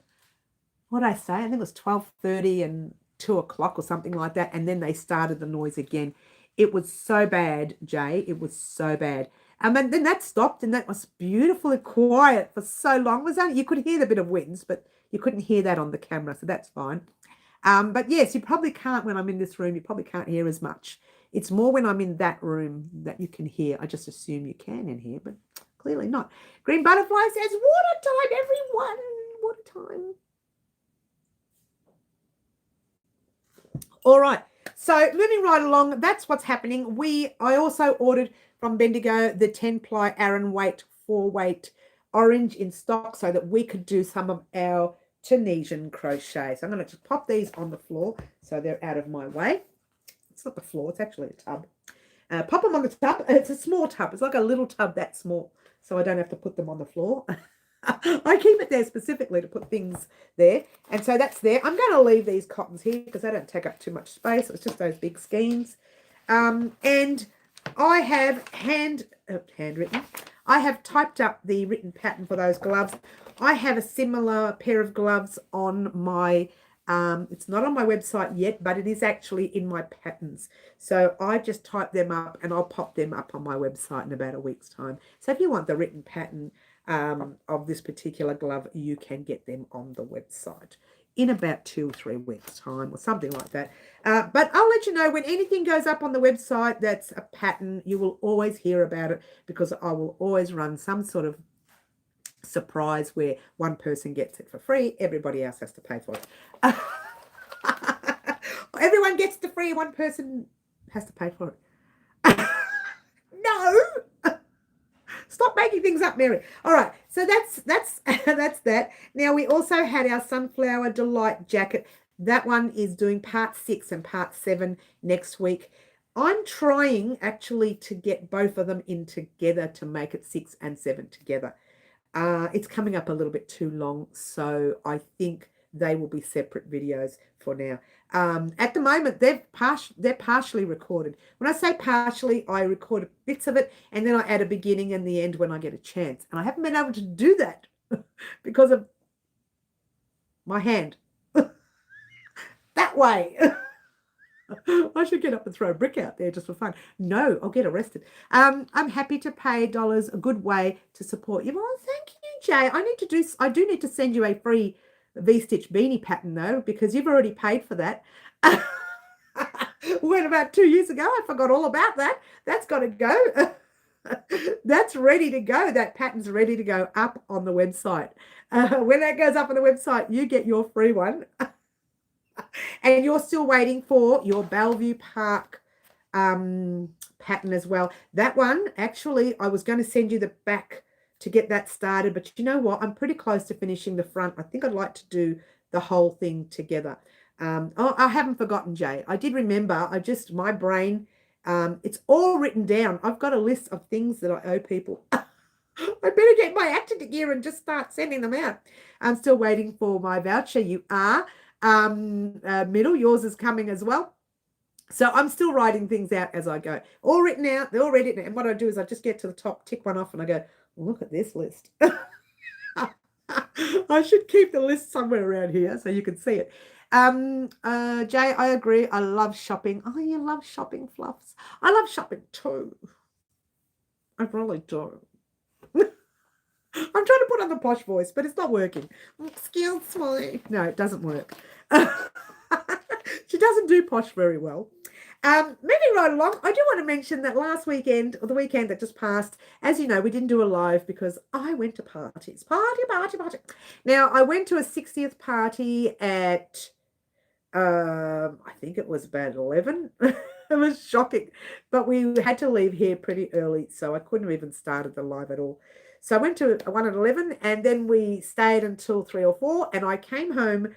what did I say? I think it was 12:30 and 2 o'clock or something like that. And then they started the noise again. It was so bad, Jay. It was so bad. And then that stopped, and that was beautifully quiet for so long. It was only, you could hear the bit of winds, but you couldn't hear that on the camera, so that's fine. But yes, you probably can't when I'm in this room. You probably can't hear as much. It's more when I'm in that room that you can hear. I just assume you can in here, but clearly not. Green Butterfly says, water time, everyone. Water time. All right. So moving right along, that's what's happening. I also ordered from Bendigo the 10-ply Aran weight, 4-weight orange in stock so that we could do some of our Tunisian crochet. So I'm going to just pop these on the floor so they're out of my way. It's not the floor, it's actually a tub. Pop them on the tub. It's a small tub. It's like a little tub that small, so I don't have to put them on the floor. I keep it there specifically to put things there. And so that's there. I'm going to leave these cottons here because they don't take up too much space. It's just those big skeins. And I have handwritten. I have typed up the written pattern for those gloves. I have a similar pair of gloves on my, it's not on my website yet, but it is actually in my patterns. So I just type them up and I'll pop them up on my website in about a week's time. So if you want the written pattern of this particular glove, you can get them on the website in about 2 or 3 weeks time or something like that. But I'll let you know when anything goes up on the website that's a pattern. You will always hear about it because I will always run some sort of surprise where one person gets it for free, everybody else has to pay for it. Everyone gets it free, one person has to pay for it. No. Stop making things up, Mary. All right, so that's that. Now we also had our Sunflower Delight jacket. That one is doing part 6 and part 7 next week. I'm trying actually to get both of them in together to make it 6 and 7 together. It's coming up a little bit too long, so I think they will be separate videos for now. At the moment, they're partially recorded. When I say partially, I record bits of it, and then I add a beginning and the end when I get a chance. And I haven't been able to do that because of my hand. That way. I should get up and throw a brick out there just for fun. No, I'll get arrested. I'm happy to pay dollars, a good way to support you. Well, thank you, Jay. I do need to send you a free V-stitch beanie pattern though, because you've already paid for that. When about 2 years ago, I forgot all about that. That's got to go. That's ready to go. That pattern's ready to go up on the website. When that goes up on the website, you get your free one. And you're still waiting for your Bellevue Park pattern as well. That one, actually, I was going to send you the back to get that started. But you know what? I'm pretty close to finishing the front. I think I'd like to do the whole thing together. Oh, I haven't forgotten, Jay. I did remember. My brain, it's all written down. I've got a list of things that I owe people. I better get my act into gear and just start sending them out. I'm still waiting for my voucher. You are. Middle, yours is coming as well. So I'm still writing things out as I go. All written out. They're all written. And what I do is I just get to the top, tick one off, and I go, look at this list. I should keep the list somewhere around here so you can see it. Jay, I agree. I love shopping. Oh, you love shopping, Fluffs. I love shopping too. I really do. I'm trying to put on the posh voice, but it's not working. Excuse me. No, it doesn't work. She doesn't do posh very well. Moving right along, I do want to mention that last weekend, or the weekend that just passed, as you know, we didn't do a live because I went to parties. Party. Now, I went to a 60th party at, I think it was about 11. It was shocking. But we had to leave here pretty early, so I couldn't have even started the live at all. So I went to one at 11, and then we stayed until 3 or 4, and I came home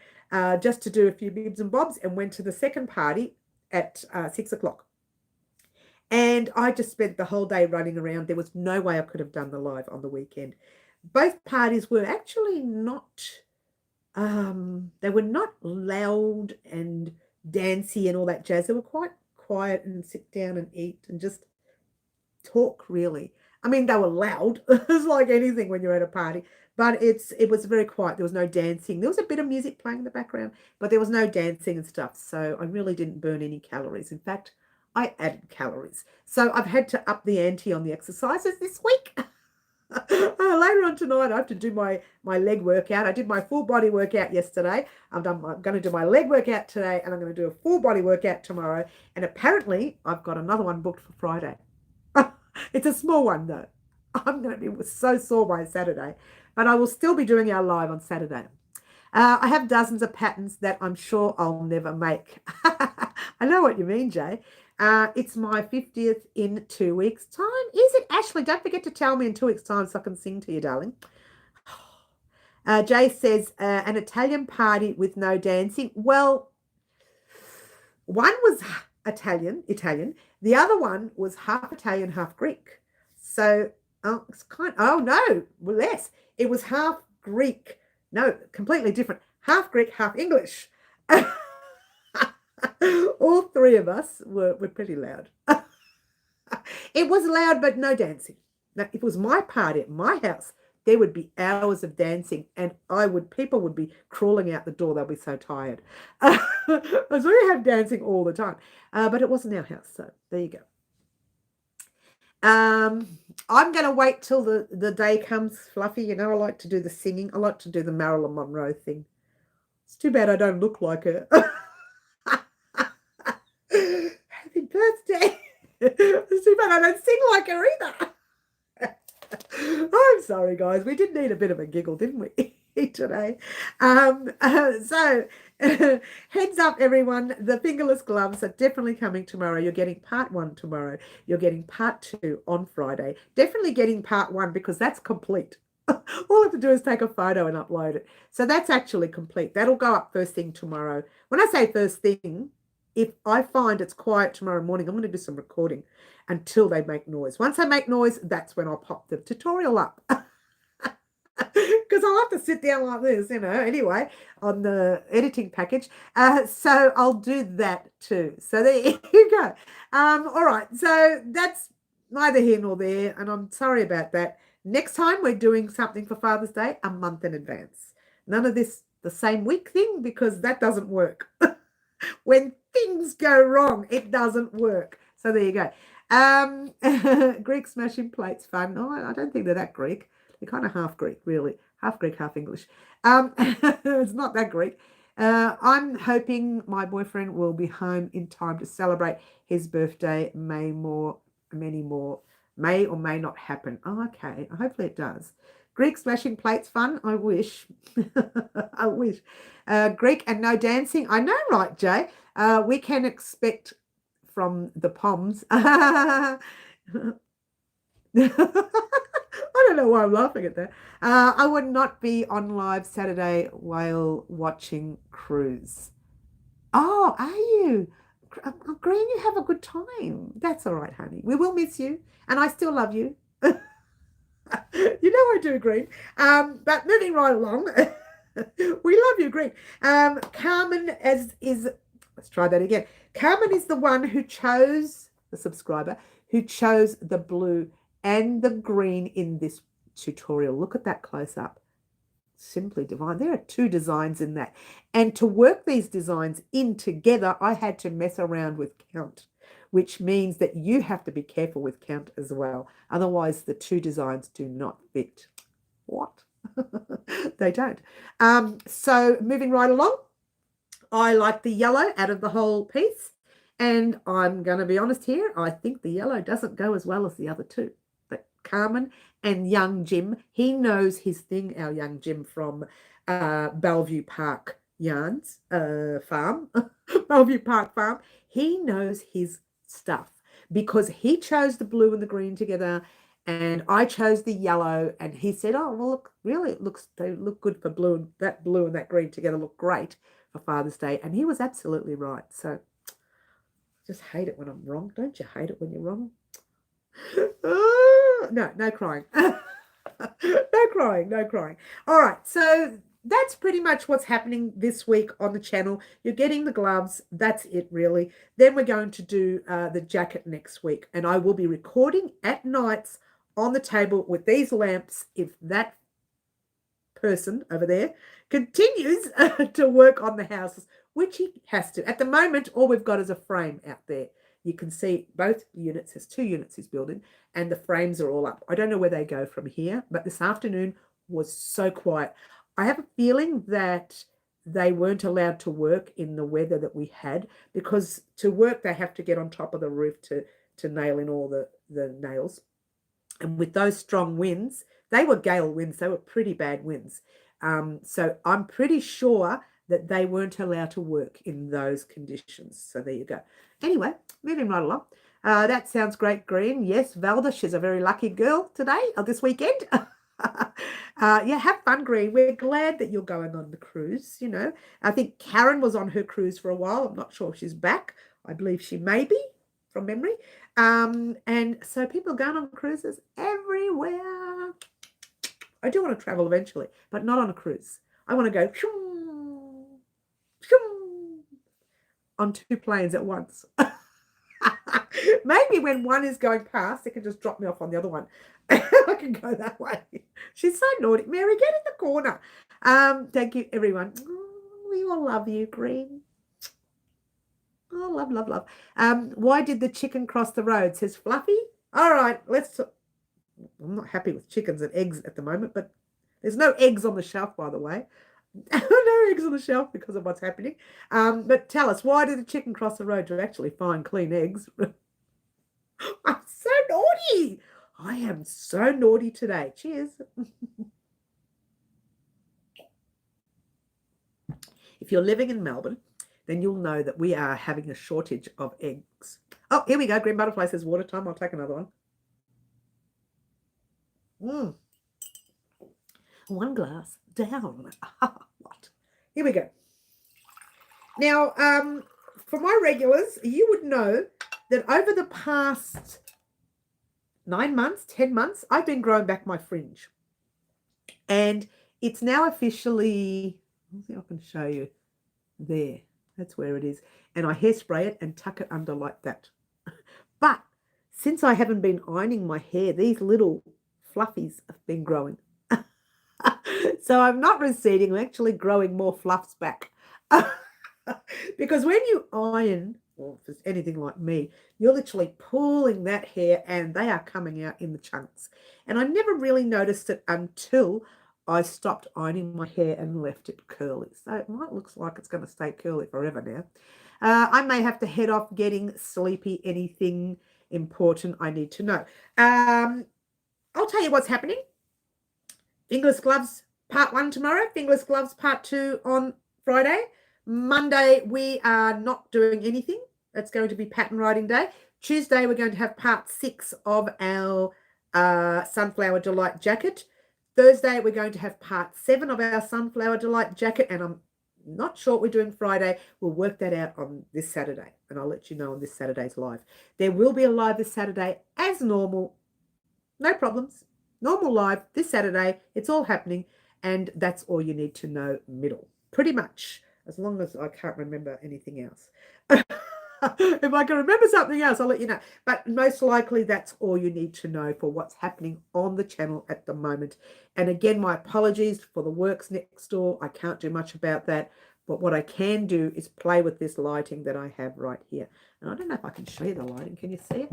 just to do a few bibs and bobs and went to the second party at 6 o'clock. And I just spent the whole day running around. There was no way I could have done the live on the weekend. Both parties were actually not, they were not loud and dancey and all that jazz. They were quite quiet and sit down and eat and just talk, really. I mean, they were loud. It's like anything when you're at a party, but it was very quiet. There was no dancing. There was a bit of music playing in the background, but there was no dancing and stuff. So I really didn't burn any calories. In fact, I added calories. So I've had to up the ante on the exercises this week. Later on tonight, I have to do my leg workout. I did my full body workout yesterday. I'm going to do my leg workout today, and I'm going to do a full body workout tomorrow. And apparently, I've got another one booked for Friday. It's a small one, though. I'm going to be so sore by Saturday, but I will still be doing our live on Saturday. I have dozens of patterns that I'm sure I'll never make. I know what you mean, Jay. It's my 50th in 2 weeks' time. Is it, Ashley? Don't forget to tell me in 2 weeks' time so I can sing to you, darling. Jay says, an Italian party with no dancing. Well, one was Italian. The other one was half Italian, half Greek. So, it's no, less. It was half Greek. No, completely different. Half Greek, half English. All three of us were pretty loud. It was loud, but no dancing. Now, if it was my party at my house, there would be hours of dancing, and people would be crawling out the door. They'll be so tired. So we have dancing all the time, but it wasn't our house. So there you go. I'm going to wait till the day comes, Fluffy. You know, I like to do the singing. I like to do the Marilyn Monroe thing. It's too bad I don't look like her. Happy birthday. It's too bad I don't sing like her either. I'm sorry, guys. We did need a bit of a giggle, didn't we, today? So, heads up, everyone. The fingerless gloves are definitely coming tomorrow. You're getting part 1 tomorrow. You're getting part 2 on Friday. Definitely getting part 1 because that's complete. All I have to do is take a photo and upload it. So that's actually complete. That'll go up first thing tomorrow. When I say first thing, if I find it's quiet tomorrow morning, I'm going to do some recording until they make noise. Once they make noise, that's when I'll pop the tutorial up. Because I'll have to sit down like this, anyway, on the editing package. So I'll do that too. So there you go. All right. So that's neither here nor there. And I'm sorry about that. Next time we're doing something for Father's Day a month in advance. None of this the same week thing because that doesn't work. When things go wrong, it doesn't work. So there you go. Greek smashing plates fun. No, I don't think they're that Greek. They're kind of half Greek, really. Half Greek, half English. It's not that Greek. I'm hoping my boyfriend will be home in time to celebrate his birthday. May or may not happen. Oh, okay. Hopefully it does. Greek smashing plates fun. I wish. I wish. Greek and no dancing. I know, right, Jay? We can expect from the Poms. I don't know why I'm laughing at that. I would not be on live Saturday while watching Cruise. Oh, are you? Green, you have a good time. That's all right, honey. We will miss you, and I still love you. You know I do green. But moving right along, we love you, green. Carmen let's try that again. Carmen is the one who chose, the subscriber, who chose the blue and the green in this tutorial. Look at that close up. Simply divine. There are 2 designs in that. And to work these designs in together, I had to mess around with count, which means that you have to be careful with count as well. Otherwise, the 2 designs do not fit. What? They don't. So moving right along, I like the yellow out of the whole piece. And I'm going to be honest here, I think the yellow doesn't go as well as the other 2. But Carmen and young Jim, he knows his thing, our young Jim from Bellevue Park Yarns Farm, Bellevue Park Farm. He knows his stuff because he chose the blue and the green together and I chose the yellow and he said, oh, well, look, really, they look good for blue and that green together look great for Father's Day. And he was absolutely right. So just hate it when I'm wrong. Don't you hate it when you're wrong? No crying. No crying, no crying. All right, so that's pretty much what's happening this week on the channel. You're getting the gloves. That's it, really. Then we're going to do the jacket next week, and I will be recording at nights on the table with these lamps if that person over there continues to work on the houses, which he has to. At the moment, all we've got is a frame out there. You can see both units. There's 2 units he's building, and the frames are all up. I don't know where they go from here, but this afternoon was so quiet. I have a feeling that they weren't allowed to work in the weather that we had, because to work, they have to get on top of the roof to nail in all the nails. And with those strong winds, they were gale winds. They were pretty bad winds. So I'm pretty sure that they weren't allowed to work in those conditions. So there you go. Anyway, moving right along. That sounds great, Green. Yes, Valda, she's a very lucky girl today or this weekend. Yeah, have fun, Green. We're glad that you're going on the cruise. You know, I think Karen was on her cruise for a while. I'm not sure if she's back. I believe she may be from memory. And so people are going on cruises everywhere. I do want to travel eventually, but not on a cruise. I want to go on 2 planes at once. Maybe when one is going past, it can just drop me off on the other one. I can go that way. She's so naughty. Mary, get in the corner. Thank you, everyone. We all love you, Green. Oh, love, love, love. Why did the chicken cross the road? Says Fluffy. All right, I'm not happy with chickens and eggs at the moment, but there's no eggs on the shelf, by the way. No eggs on the shelf because of what's happening. But tell us, why did the chicken cross the road to actually find clean eggs? I'm so naughty. I am so naughty today. Cheers. If you're living in Melbourne, then you'll know that we are having a shortage of eggs. Oh, here we go. Green Butterfly says water time. I'll take another one. 1 glass down. What? Here we go. Now, for my regulars, you would know that over the past 9 months, 10 months, I've been growing back my fringe. And it's now officially, let's see if I can show you. There. That's where it is. And I hairspray it and tuck it under like that. But since I haven't been ironing my hair, these little fluffies have been growing. So I'm not receding. I'm actually growing more fluffs back. Because when you iron, or if it's anything like me, you're literally pulling that hair and they are coming out in the chunks. And I never really noticed it until I stopped ironing my hair and left it curly. So it might look like it's going to stay curly forever now. I may have to head off getting sleepy. Anything important I need to know. I'll tell you what's happening. Fingerless gloves part 1 tomorrow. Fingerless gloves part 2 on Friday. Monday, we are not doing anything. That's going to be pattern writing day. Tuesday, we're going to have part 6 of our Sunflower Delight jacket. Thursday, we're going to have part 7 of our Sunflower Delight jacket, and I'm not sure what we're doing Friday. We'll work that out on this Saturday, and I'll let you know on this Saturday's live. There will be a live this Saturday as normal. No problems. Normal live this Saturday. It's all happening. And that's all you need to know, middle. Pretty much. As long as I can't remember anything else. If I can remember something else, I'll let you know. But most likely that's all you need to know for what's happening on the channel at the moment. And again, my apologies for the works next door. I can't do much about that. But what I can do is play with this lighting that I have right here. And I don't know if I can show you the lighting. Can you see it?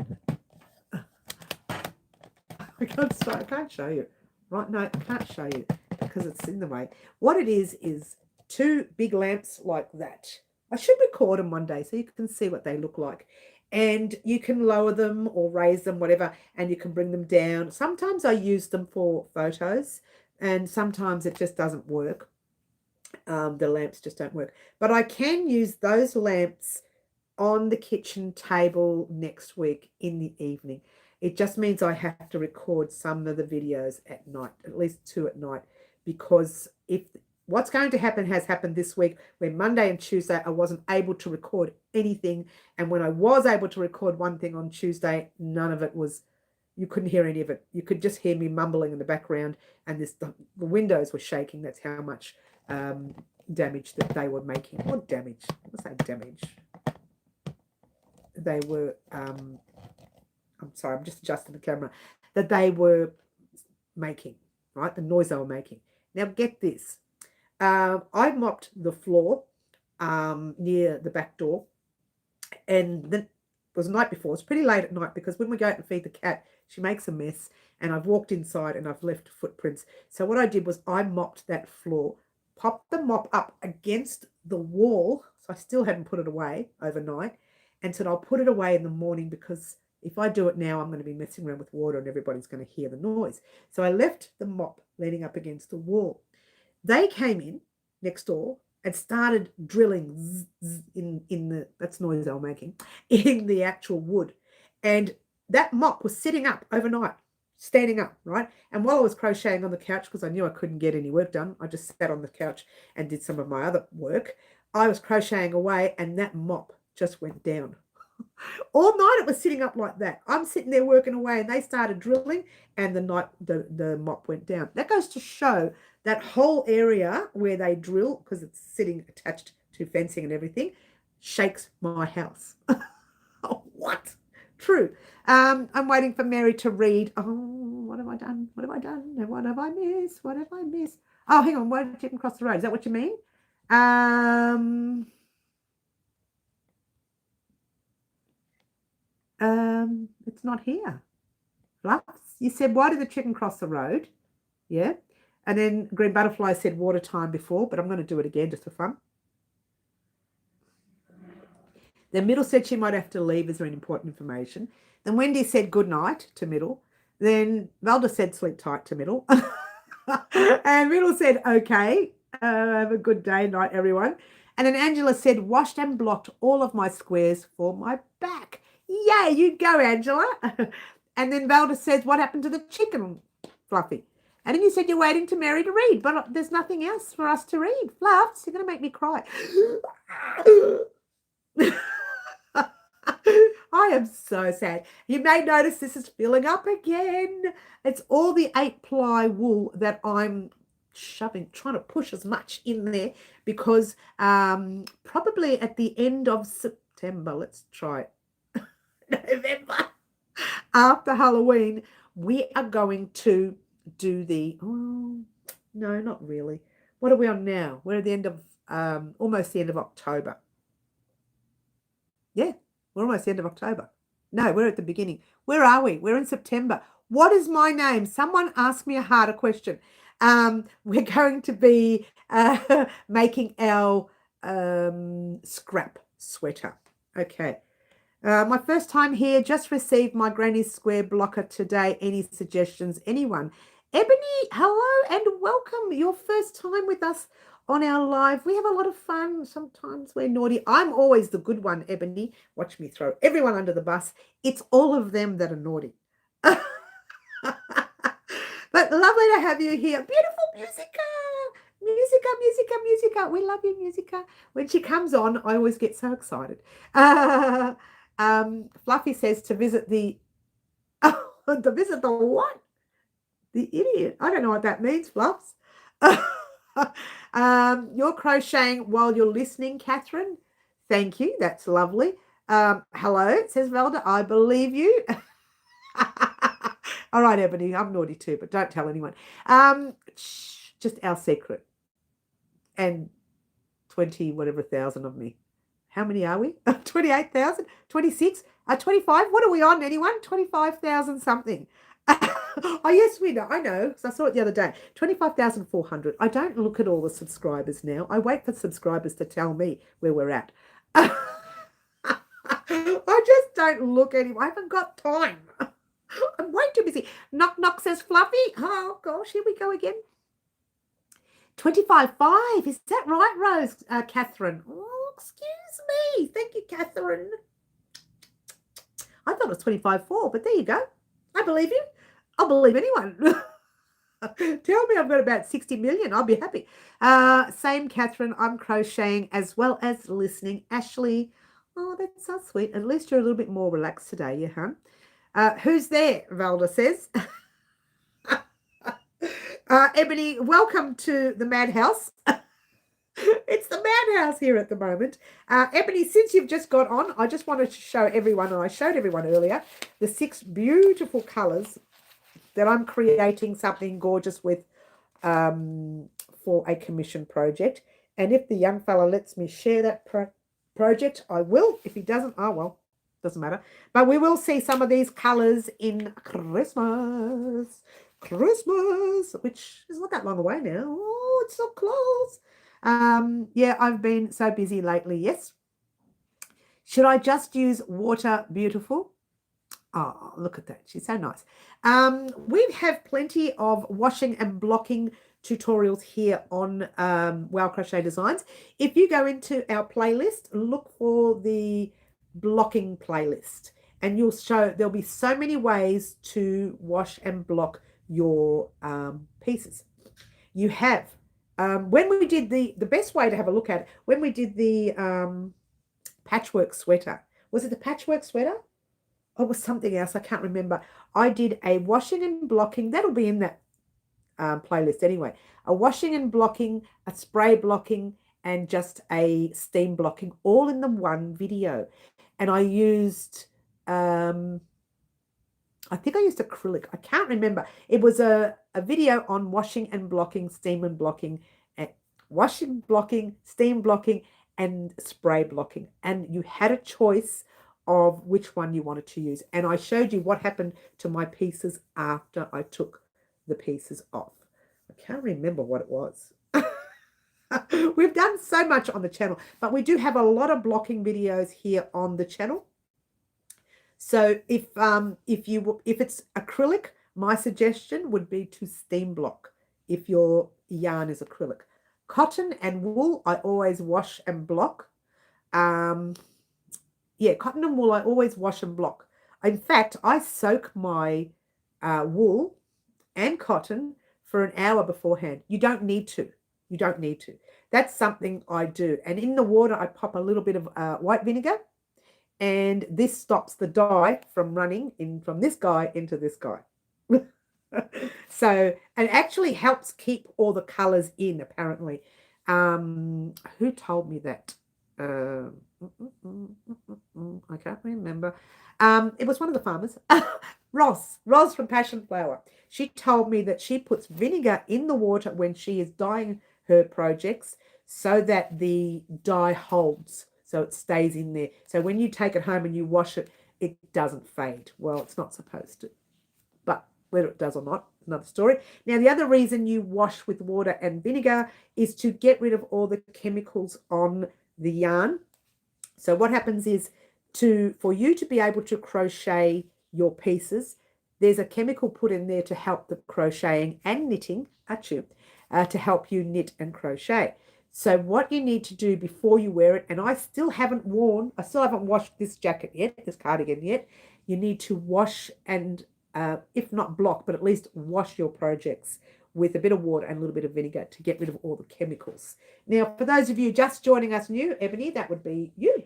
I can't show you. Right, no, I can't show you because it's in the way. What it is two big lamps like that. I should record them one day so you can see what they look like. And you can lower them or raise them, whatever, and you can bring them down. Sometimes I use them for photos, and sometimes it just doesn't work. The lamps just don't work. But I can use those lamps on the kitchen table next week in the evening. It just means I have to record some of the videos at night, at least 2 at night, because if what's going to happen has happened this week, where Monday and Tuesday I wasn't able to record anything, and when I was able to record one thing on Tuesday, none of it was, you couldn't hear any of it. You could just hear me mumbling in the background, and the windows were shaking. That's how much damage that they were making. What damage? What's that damage? They were I'm sorry, I'm just adjusting the camera, that they were making, right? The noise they were making. Now get this. I mopped the floor near the back door, and then it was the night before. It's pretty late at night because when we go out and feed the cat, she makes a mess, and I've walked inside and I've left footprints. So what I did was I mopped that floor, popped the mop up against the wall, so I still hadn't put it away overnight, and said I'll put it away in the morning because if I do it now, I'm going to be messing around with water and everybody's going to hear the noise. So I left the mop leaning up against the wall. They came in next door and started drilling in the, that's noise they were making, in the actual wood. And that mop was sitting up overnight, standing up, right? And while I was crocheting on the couch, because I knew I couldn't get any work done, I just sat on the couch and did some of my other work. I was crocheting away and that mop just went down. All night it was sitting up like that. I'm sitting there working away and they started drilling and the mop went down. That goes to show that whole area where they drill, because it's sitting attached to fencing and everything, shakes my house. What? True. I'm waiting for Mary to read. Oh, what have I done? What have I done? And what have I missed? What have I missed? Oh, hang on. Why did you cross the road? Is that what you mean? It's not here. Fluffs, you said, why did the chicken cross the road? Yeah. And then Green Butterfly said water time before, but I'm going to do it again just for fun. Then Middle said she might have to leave as very important information. Then Wendy said good night to Middle. Then Valda said sleep tight to Middle. And Middle said, okay, have a good day, night, everyone. And then Angela said, washed and blocked all of my squares for my back. Yay, you go, Angela. And then Valda says, what happened to the chicken, Fluffy? And then you said you're waiting to Mary to read, but there's nothing else for us to read. Fluffs, you're going to make me cry. I am so sad. You may notice this is filling up again. It's all the 8-ply wool that I'm trying to push as much in there because probably at the end of September, let's try it, November, after Halloween, we are going to do the, oh, no, not really. What are we on now? We're at the end of, almost the end of October. Yeah, we're almost the end of October. No, we're at the beginning. Where are we? We're in September. What is my name? Someone asked me a harder question. We're going to be making our scrap sweater. Okay. My first time here, just received my Granny Square blocker today. Any suggestions? Anyone? Ebony, hello and welcome. Your first time with us on our live. We have a lot of fun. Sometimes we're naughty. I'm always the good one, Ebony. Watch me throw everyone under the bus. It's all of them that are naughty. But lovely to have you here. Beautiful Musica. Musica, Musica, Musica. We love you, Musica. When she comes on, I always get so excited. Fluffy says to visit the, to visit the what? The idiot. I don't know what that means, Fluffs. You're crocheting while you're listening, Catherine. Thank you. That's lovely. Hello, says Velda. I believe you. All right, Ebony. I'm naughty too, but don't tell anyone. Just our secret. And 20 whatever thousand of me. How many are we? 28,000? 26? 25? What are we on, anyone? 25,000 something. Oh, yes, we know. I know, because I saw it the other day. 25,400. I don't look at all the subscribers now. I wait for subscribers to tell me where we're at. I just don't look anymore. I haven't got time. I'm way too busy. Knock, knock, says Fluffy. Oh, gosh, here we go again. 25.5. Is that right, Rose? Catherine. Oh, excuse me. Thank you, Catherine. I thought it was 25.4, but there you go. I believe you. I'll believe anyone. Tell me I've got about 60 million. I'll be happy. Same, Catherine. I'm crocheting as well as listening. Ashley. Oh, that's so sweet. At least you're a little bit more relaxed today, yeah, huh? Who's there? Valda says. Ebony, welcome to the madhouse. It's the madhouse here at the moment. Ebony, since you've just got on, I just wanted to show everyone, and I showed everyone earlier, the 6 beautiful colours that I'm creating something gorgeous with for a commission project. And if the young fella lets me share that project, I will. If he doesn't, oh well, doesn't matter. But we will see some of these colours in Christmas, which is not that long away now. Oh, it's so close. Yeah, I've been so busy lately. Yes. Should I just use Water Beautiful? Oh, look at that. She's so nice. We have plenty of washing and blocking tutorials here on Wow Crochet Designs. If you go into our playlist, look for the blocking playlist, and there'll be so many ways to wash and block your pieces. You have when we did the best way to have a look at it, when we did the patchwork sweater, was it the patchwork sweater? Oh, it was something else. I can't remember. I did a washing and blocking. That'll be in that playlist anyway. A washing and blocking, a spray blocking, and just a steam blocking, all in the one video. And I used, I think I used acrylic. I can't remember. It was a video on washing and blocking, steam and blocking, washing, blocking, steam blocking, and spray blocking. And you had a choice of which one you wanted to use. And I showed you what happened to my pieces after I took the pieces off. I can't remember what it was. We've done so much on the channel, but we do have a lot of blocking videos here on the channel. So if it's acrylic, my suggestion would be to steam block if your yarn is acrylic. Cotton and wool, I always wash and block. Yeah, cotton and wool, I always wash and block. In fact, I soak my wool and cotton for an hour beforehand. You don't need to. You don't need to. That's something I do. And in the water, I pop a little bit of white vinegar. And this stops the dye from running in from this guy into this guy. So, and actually helps keep all the colors in, apparently. Who told me that? I can't remember. It was one of the farmers. Roz from Passion Flower. She told me that she puts vinegar in the water when she is dyeing her projects so that the dye holds, so it stays in there. So when you take it home and you wash it, it doesn't fade. Well, it's not supposed to, but whether it does or not, another story. Now, the other reason you wash with water and vinegar is to get rid of all the chemicals on the yarn. So what happens is for you to be able to crochet your pieces, there's a chemical put in there to help the crocheting and knitting, to help you knit and crochet. So what you need to do before you wear it, and I still haven't washed this jacket yet, this cardigan yet, you need to wash and, if not block, but at least wash your projects with a bit of water and a little bit of vinegar to get rid of all the chemicals. Now, for those of you just joining us new, Ebony, that would be you.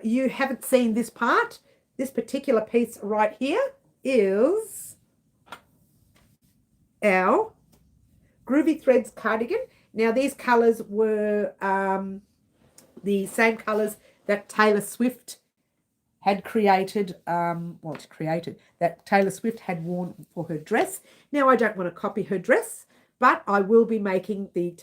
You haven't seen this part. This particular piece right here is our Groovy Threads cardigan. Now, these colours were the same colours that Taylor Swift had created, that Taylor Swift had worn for her dress. Now, I don't want to copy her dress, but I will be making the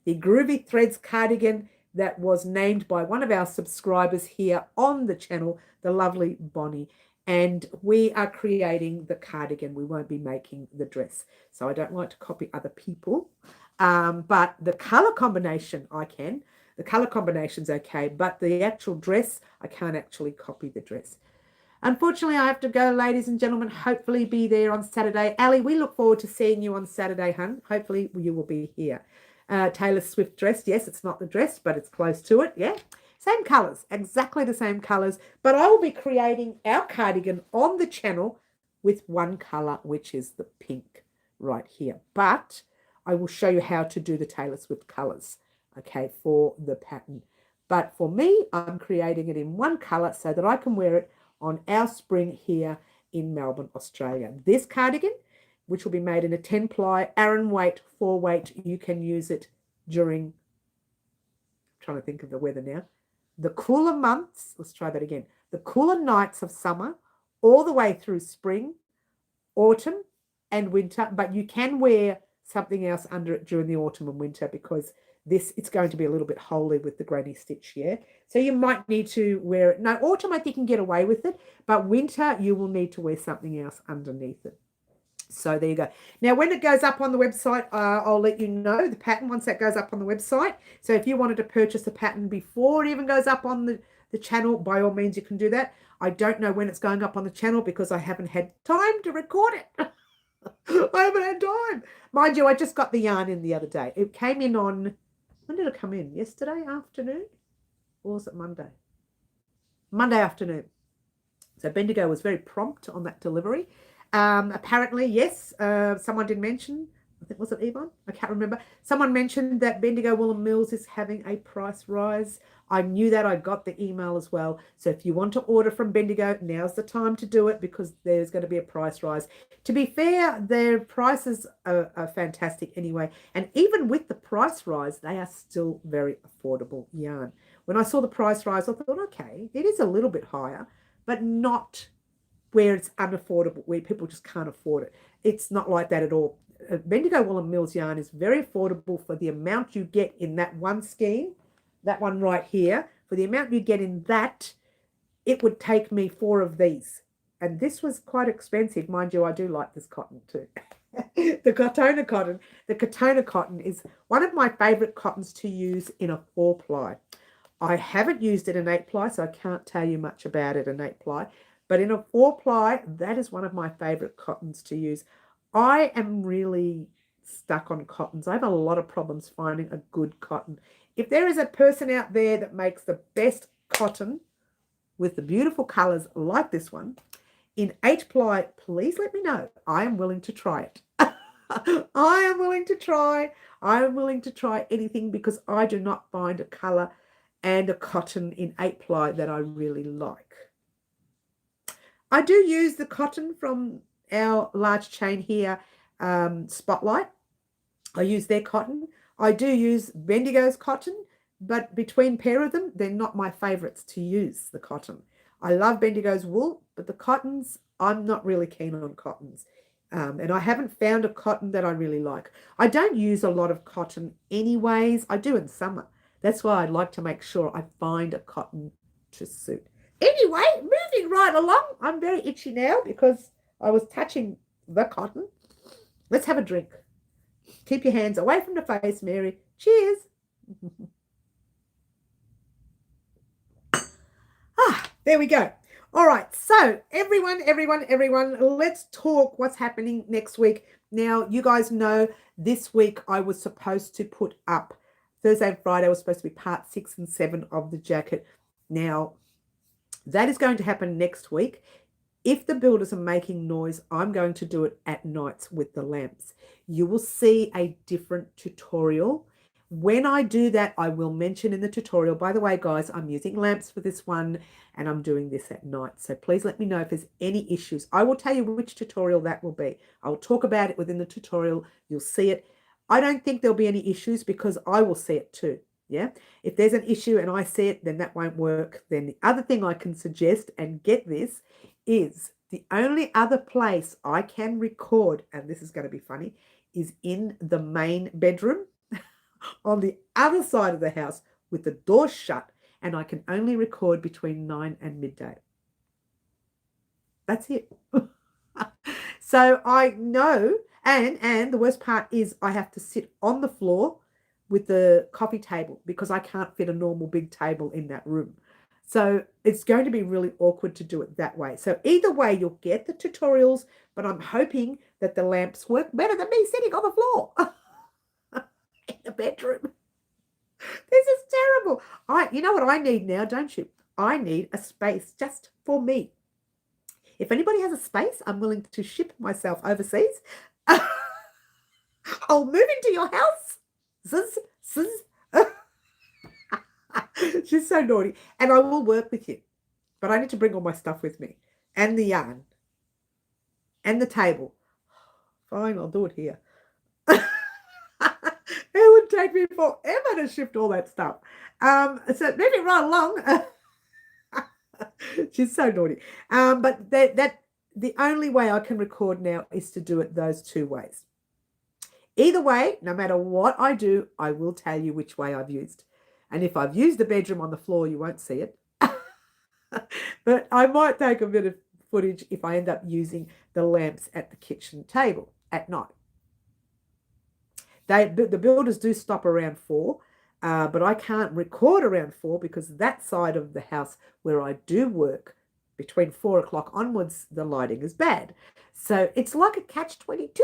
the Groovy Threads cardigan that was named by one of our subscribers here on the channel, the lovely Bonnie. And we are creating the cardigan. We won't be making the dress. So I don't like to copy other people. But the colour combination, I can. The colour combination's okay, but the actual dress, I can't actually copy the dress. Unfortunately, I have to go, ladies and gentlemen. Hopefully be there on Saturday. Ali, we look forward to seeing you on Saturday, hun. Hopefully you will be here. Taylor Swift dress. Yes, it's not the dress, but it's close to it. Yeah. Same colours, exactly the same colours. But I will be creating our cardigan on the channel with one colour, which is the pink right here. But I will show you how to do the Taylor Swift colours, okay, for the pattern. But for me, I'm creating it in one colour so that I can wear it on our spring here in Melbourne, Australia. This cardigan, which will be made in a 10-ply, Aran weight, 4-weight, you can use it during, I'm trying to think of the weather now, the cooler months, let's try that again, the cooler nights of summer, all the way through spring, autumn, and winter, but you can wear something else under it during the autumn and winter because it's going to be a little bit holy with the granny stitch, yeah? So you might need to wear it. No, autumn, I think you can get away with it, but winter, you will need to wear something else underneath it. So there you go. Now, when it goes up on the website, I'll let you know the pattern once that goes up on the website. So if you wanted to purchase a pattern before it even goes up on the channel, by all means, you can do that. I don't know when it's going up on the channel because I haven't had time to record it. I haven't had time. Mind you, I just got the yarn in the other day. It came in on, when did it come in? Yesterday afternoon? Or was it Monday? Monday afternoon. So Bendigo was very prompt on that delivery. Apparently, yes, someone did mention, I think, was it Yvonne? I can't remember. Someone mentioned that Bendigo Woolen Mills is having a price rise. I knew that. I got the email as well. So if you want to order from Bendigo, now's the time to do it because there's going to be a price rise. To be fair, their prices are fantastic anyway. And even with the price rise, they are still very affordable yarn. When I saw the price rise, I thought, okay, it is a little bit higher, but not where it's unaffordable, where people just can't afford it. It's not like that at all. Bendigo Woolen Mills yarn is very affordable for the amount you get in that one scheme, that one right here. For the amount you get in that, it would take me 4 of these. And this was quite expensive. Mind you, I do like this cotton too. The Katona cotton. The Katona cotton is one of my favourite cottons to use in a 4-ply. I haven't used it in 8-ply, so I can't tell you much about it in 8-ply. But in a 4-ply, that is one of my favourite cottons to use. I am really stuck on cottons. I have a lot of problems finding a good cotton. If there is a person out there that makes the best cotton with the beautiful colours like this one, in 8-ply, please let me know. I am willing to try it. I am willing to try. I am willing to try anything because I do not find a colour and a cotton in 8-ply that I really like. I do use the cotton from our large chain here, Spotlight. I use their cotton. I do use Bendigo's cotton, but between pair of them, they're not my favourites to use, the cotton. I love Bendigo's wool, but the cottons, I'm not really keen on cottons. And I haven't found a cotton that I really like. I don't use a lot of cotton anyways. I do in summer. That's why I'd like to make sure I find a cotton to suit. Anyway, moving right along. I'm very itchy now because I was touching the cotton. Let's have a drink. Keep your hands away from the face, Mary. Cheers. There we go. All right. So everyone, let's talk what's happening next week. Now, you guys know this week I was supposed to put up Thursday and Friday was supposed to be part 6 and 7 of the jacket. Now, that is going to happen next week. If the builders are making noise, I'm going to do it at nights with the lamps. You will see a different tutorial When I do that, I will mention in the tutorial, by the way, guys, I'm using lamps for this one and I'm doing this at night. So please let me know if there's any issues. I will tell you which tutorial that will be. I'll talk about it within the tutorial. You'll see it. I don't think there'll be any issues because I will see it too. Yeah. If there's an issue and I see it, then that won't work. Then the other thing I can suggest, and get this, is the only other place I can record, and this is going to be funny, is in the main bedroom on the other side of the house with the door shut, and I can only record between 9 and midday. That's it. So I know, and the worst part is I have to sit on the floor with the coffee table because I can't fit a normal big table in that room. So it's going to be really awkward to do it that way. So either way, you'll get the tutorials, but I'm hoping that the lamps work better than me sitting on the floor in the bedroom. This is terrible. You know what I need now, don't you? I need a space just for me. If anybody has a space, I'm willing to ship myself overseas. I'll move into your house. Zzz, zzz. She's so naughty. And I will work with you. But I need to bring all my stuff with me. And the yarn. And the table. Fine, I'll do it here. It would take me forever to shift all that stuff. So moving right along. She's so naughty. But the only way I can record now is to do it those two ways. Either way, no matter what I do, I will tell you which way I've used. And if I've used the bedroom on the floor, you won't see it. But I might take a bit of footage if I end up using the lamps at the kitchen table at night. The builders do stop around 4, but I can't record around 4 because that side of the house where I do work, between 4 o'clock onwards, the lighting is bad. So it's like a catch-22.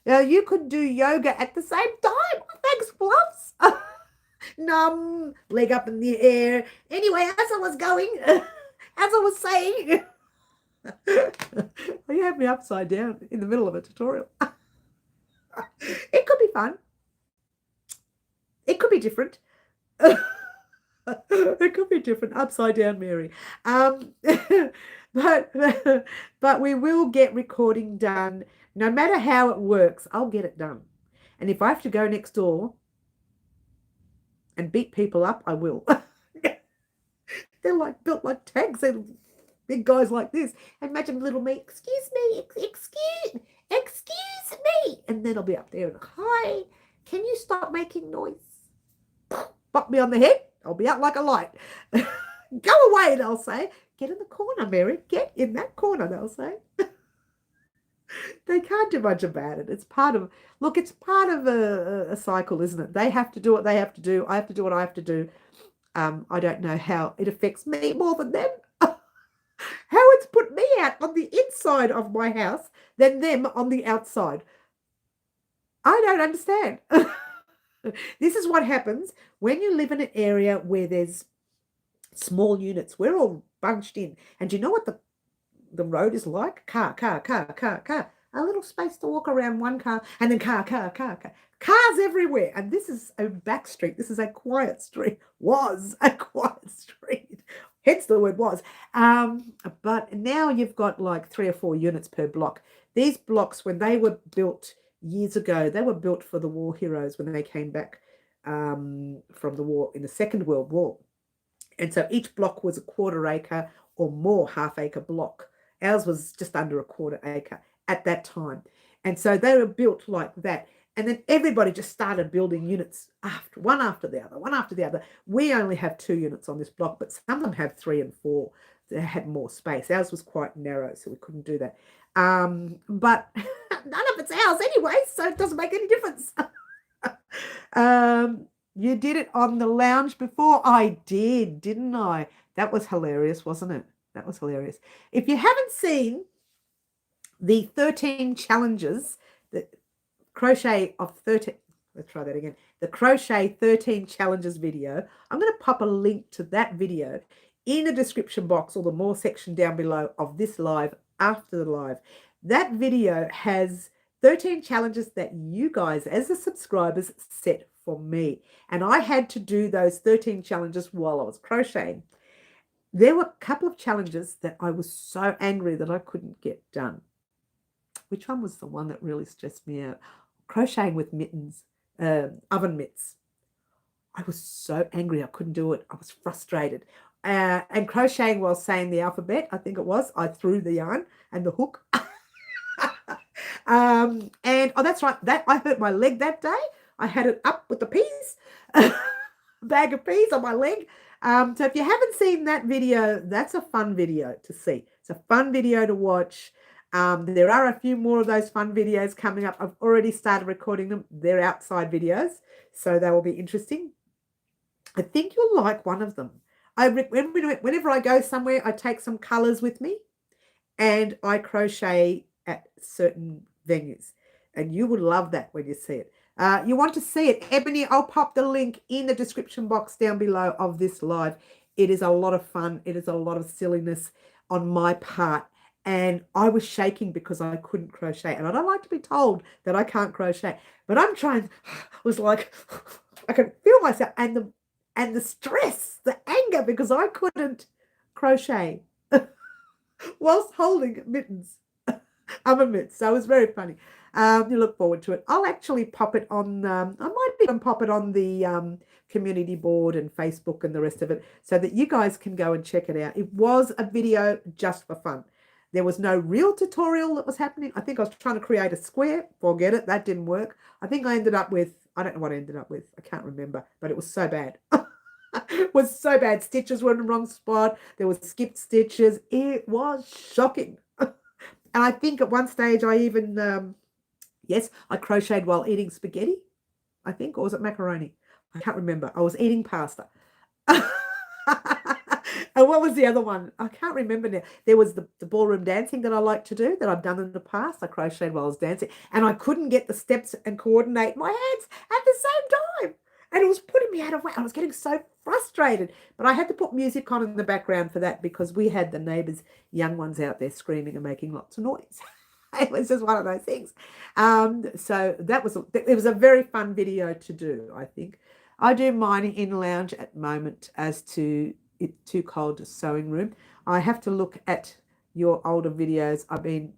You could do yoga at the same time. Thanks, Fluffs. Numb, leg up in the air. Anyway, as I was going, as I was saying, you had me upside down in the middle of a tutorial. It could be fun. It could be different. It could be different. Upside down, Mary. But we will get recording done. No matter how it works, I'll get it done. And if I have to go next door and beat people up, I will. They're like built like tanks and big guys like this. Imagine little me, excuse me, excuse me. And then I'll be up there and, hi, can you stop making noise? Pop me on the head. I'll be out like a light. Go away, they'll say. Get in the corner, Mary. Get in that corner, they'll say. They can't do much about it. It's part of, look, it's part of a cycle, isn't it? They have to do what they have to do. I have to do what I have to do. I don't know how it affects me more than them. How it's put me out on the inside of my house than them on the outside. I don't understand. This is what happens when you live in an area where there's small units. We're all bunched in. And do you know what the road is like? Car. A little space to walk around one car, and then car. Cars everywhere. And this is a back street. This is a quiet street. Was a quiet street. Hence the word was. But now you've got like 3 or 4 units per block. These blocks, when they were built years ago, they were built for the war heroes when they came back from the war in the Second World War. And so each block was a 1/4 acre or more, 1/2 acre block. Ours was just under a 1/4 acre at that time. And so they were built like that. And then everybody just started building units one after the other. We only have 2 units on this block, but some of them have 3 and 4. They had more space. Ours was quite narrow, so we couldn't do that. But none of it's ours anyway, so it doesn't make any difference. You did it on the lounge before? I did, didn't I? That was hilarious, wasn't it? That was hilarious. If you haven't seen the 13 challenges, the crochet of 13, let's try that again. The crochet 13 challenges video, I'm going to pop a link to that video in the description box or the more section down below of this live after the live. That video has 13 challenges that you guys as the subscribers set for me. And I had to do those 13 challenges while I was crocheting. There were a couple of challenges that I was so angry that I couldn't get done. Which one was the one that really stressed me out? Crocheting with mittens, oven mitts. I was so angry I couldn't do it. I was frustrated. And crocheting while saying the alphabet, I think it was, I threw the yarn and the hook. And oh, that's right, that I hurt my leg that day. I had it up with the peas, bag of peas on my leg. So if you haven't seen that video, that's a fun video to see. It's a fun video to watch. There are a few more of those fun videos coming up. I've already started recording them. They're outside videos, so they will be interesting. I think you'll like one of them. Whenever I go somewhere, I take some colors with me and I crochet at certain venues. And you would love that when you see it. You want to see it, Ebony, I'll pop the link in the description box down below of this live. It is a lot of fun. It is a lot of silliness on my part. And I was shaking because I couldn't crochet. And I don't like to be told that I can't crochet. But I'm trying, I was like, I could feel myself. And the stress, the anger, because I couldn't crochet whilst holding mittens, oven mitts. So it was very funny. You look forward to it. I'll actually pop it on, I might even pop it on the community board and Facebook and the rest of it so that you guys can go and check it out. It was a video just for fun. There was no real tutorial that was happening. I think I was trying to create a square. Forget it. That didn't work. I think I ended up with, I don't know what I ended up with. I can't remember, but it was so bad. It was so bad. Stitches were in the wrong spot. There was skipped stitches. It was shocking. And I think at one stage I even, yes, I crocheted while eating spaghetti, I think, or was it macaroni? I can't remember. I was eating pasta. And what was the other one? I can't remember now. There was the ballroom dancing that I like to do that I've done in the past. I crocheted while I was dancing and I couldn't get the steps and coordinate my hands at the same time. And it was putting me out of whack. I was getting so frustrated. But I had to put music on in the background for that because we had the neighbours, young ones out there screaming and making lots of noise. It was just one of those things. So it was a very fun video to do, I think. I do mine in lounge at the moment as to it's too cold to sewing room. I have to look at your older videos. I'd be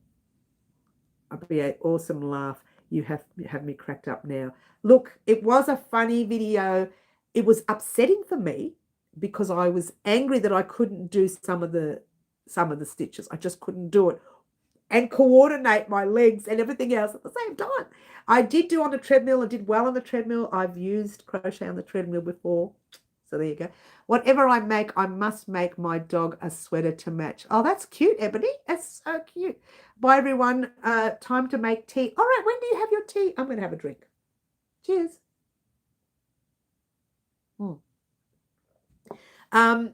an awesome laugh. You have me cracked up now. Look, it was a funny video. It was upsetting for me because I was angry that I couldn't do some of the stitches. I just couldn't do it and coordinate my legs and everything else at the same time. I did do on the treadmill. I did well on the treadmill. I've used crochet on the treadmill before. So there you go. Whatever I make, I must make my dog a sweater to match. Oh, that's cute, Ebony. That's so cute. Bye, everyone. Time to make tea. All right, when do you have your tea? I'm going to have a drink. Cheers.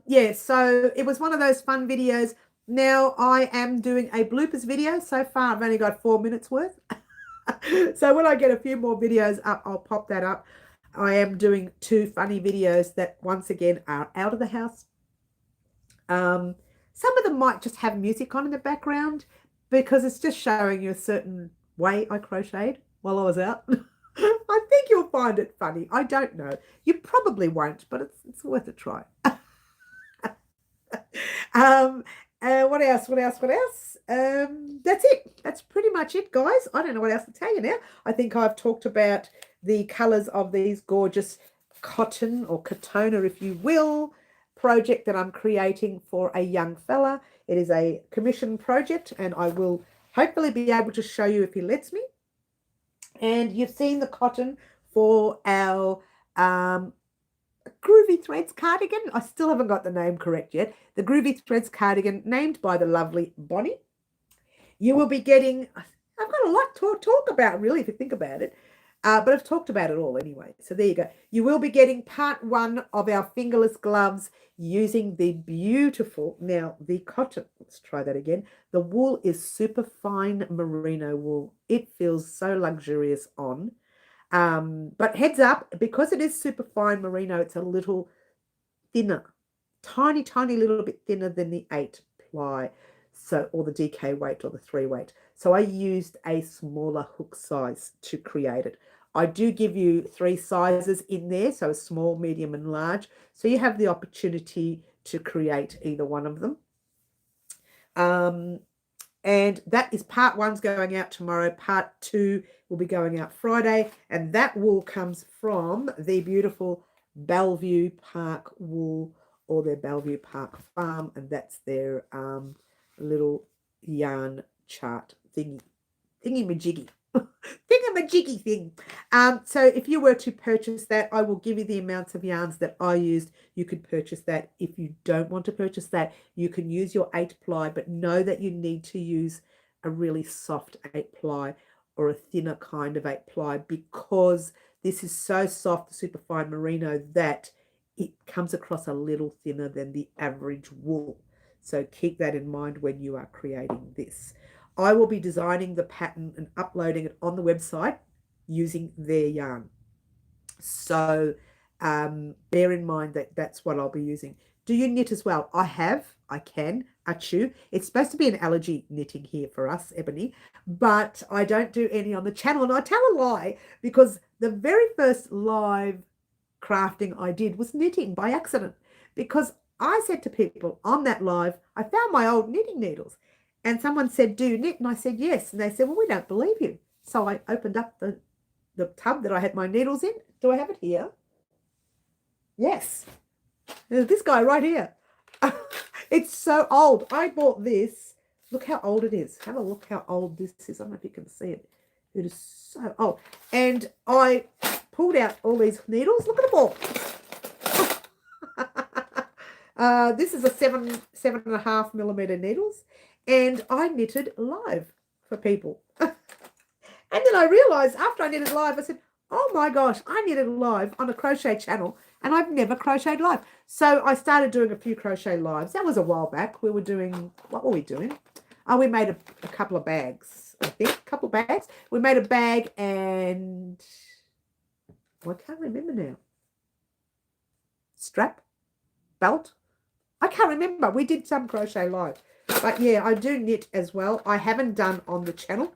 Yeah, so it was one of those fun videos. Now I am doing a bloopers video. So far, I've only got 4 minutes worth. So when I get a few more videos up, I'll pop that up. I am doing 2 funny videos that, once again, are out of the house. Some of them might just have music on in the background because it's just showing you a certain way I crocheted while I was out. I think you'll find it funny. I don't know. You probably won't, but it's worth a try. What else? That's it. That's pretty much it, guys. I don't know what else to tell you now. I think I've talked about the colors of these gorgeous cotton or katona, if you will, project that I'm creating for a young fella. It is a commission project and I will hopefully be able to show you if he lets me. And you've seen the cotton for our Groovy Threads cardigan. I still haven't got the name correct yet. The Groovy Threads cardigan, named by the lovely Bonnie. You will be getting, I've got a lot to talk about, really, if you think about it. But I've talked about it all anyway. So there you go. You will be getting part 1 of our fingerless gloves using the beautiful, now the cotton, let's try that again. The wool is super fine merino wool. It feels so luxurious on. But heads up, because it is super fine merino, it's a little thinner, tiny little bit thinner than the 8 ply, so, or the DK weight or the 3 weight. So I used a smaller hook size to create it. I do give you 3 sizes in there, so small, medium, and large. So you have the opportunity to create either one of them. And that is part 1's going out tomorrow. Part 2 will be going out Friday. And that wool comes from the beautiful Bellevue Park wool, or their Bellevue Park farm. And that's their little yarn chart thingy-majiggy. Thingamajiggy thing. So if you were to purchase that, I will give you the amounts of yarns that I used. You could purchase that. If you don't want to purchase that, you can use your 8-ply, but know that you need to use a really soft 8-ply or a thinner kind of 8-ply, because this is so soft, the superfine merino, that it comes across a little thinner than the average wool. So keep that in mind when you are creating this. I will be designing the pattern and uploading it on the website using their yarn. So bear in mind that that's what I'll be using. Do you knit as well? I can, achu. It's supposed to be an allergy knitting here for us, Ebony, but I don't do any on the channel. And I tell a lie, because the very first live crafting I did was knitting by accident, because I said to people on that live, I found my old knitting needles. And someone said, do you knit? And I said, yes. And they said, well, we don't believe you. So I opened up the tub that I had my needles in. Do I have it here? Yes. There's this guy right here. It's so old. I bought this. Look how old it is. Have a look how old this is. I don't know if you can see it. It is so old. And I pulled out all these needles. Look at them all. This is a 7.5 millimeter needles. And I knitted live for people. And then I realized after I knitted live, I said, oh my gosh, I knitted live on a crochet channel and I've never crocheted live. So I started doing a few crochet lives. That was a while back. We were doing, what were we doing? Oh, we made a couple of bags, I think, a couple of bags. We made a bag and, well, I can't remember now. Strap? Belt? I can't remember. We did some crochet live. But yeah, I do knit as well. I haven't done on the channel.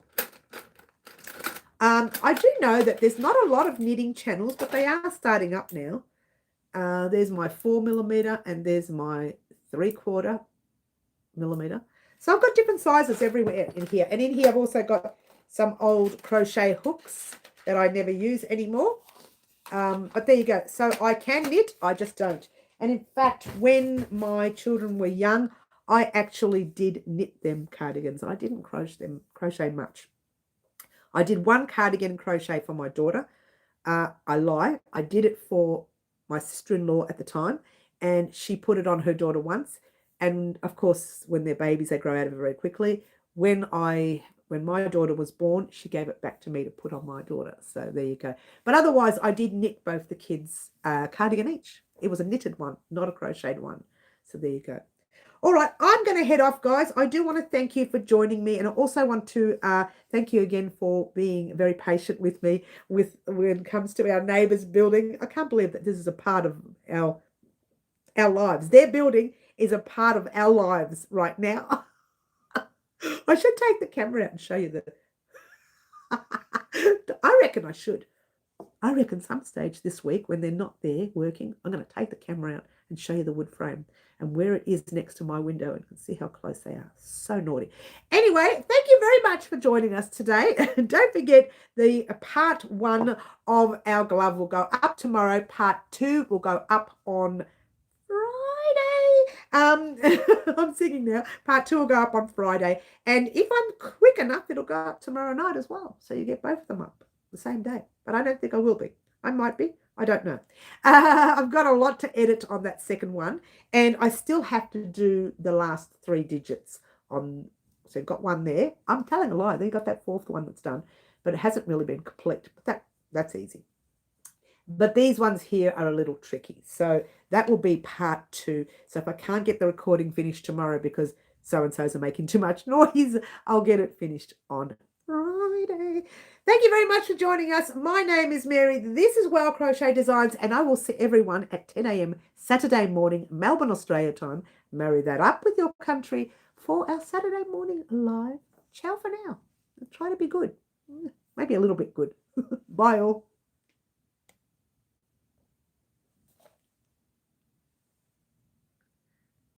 I do know that there's not a lot of knitting channels, but they are starting up now. There's my 4 millimeter and there's my 3/4 millimeter. So I've got different sizes everywhere in here. And in here I've also got some old crochet hooks that I never use anymore. But there you go. So I can knit, I just don't. And in fact, when my children were young, I actually did knit them cardigans. I didn't crochet much. I did one cardigan crochet for my daughter. I lie. I did it for my sister-in-law at the time, and she put it on her daughter once. And of course, when they're babies, they grow out of it very quickly. When my daughter was born, she gave it back to me to put on my daughter. So there you go. But otherwise, I did knit both the kids cardigan each. It was a knitted one, not a crocheted one. So there you go. All right, I'm going to head off, guys. I do want to thank you for joining me, and I also want to thank you again for being very patient with me when it comes to our neighbours building. I can't believe that this is a part of our lives. Their building is a part of our lives right now. I should take the camera out and show you I reckon I should. I reckon some stage this week when they're not there working, I'm going to take the camera out and show you the wood frame and where it is next to my window, and you can see how close they are. So naughty. Anyway, thank you very much for joining us today. Don't forget, the part 1 of our glove will go up tomorrow. Part 2 will go up on Friday. I'm singing now. Part 2 will go up on Friday. And if I'm quick enough, it'll go up tomorrow night as well. So you get both of them up the same day. But I don't think I will be. I might be. I don't know. I've got a lot to edit on that second one. And I still have to do the last 3 digits on. So I've got one there. I'm telling a lie. Then you got that 4th one that's done. But it hasn't really been complete. But that's easy. But these ones here are a little tricky. So that will be part 2. So if I can't get the recording finished tomorrow because so-and-so's are making too much noise, I'll get it finished on Friday. Thank you very much for joining us. My name is Mary. This is Well Crochet Designs, and I will see everyone at 10 a.m. Saturday morning, Melbourne, Australia time. Marry that up with your country for our Saturday morning live. Ciao for now. Try to be good. Maybe a little bit good. Bye all.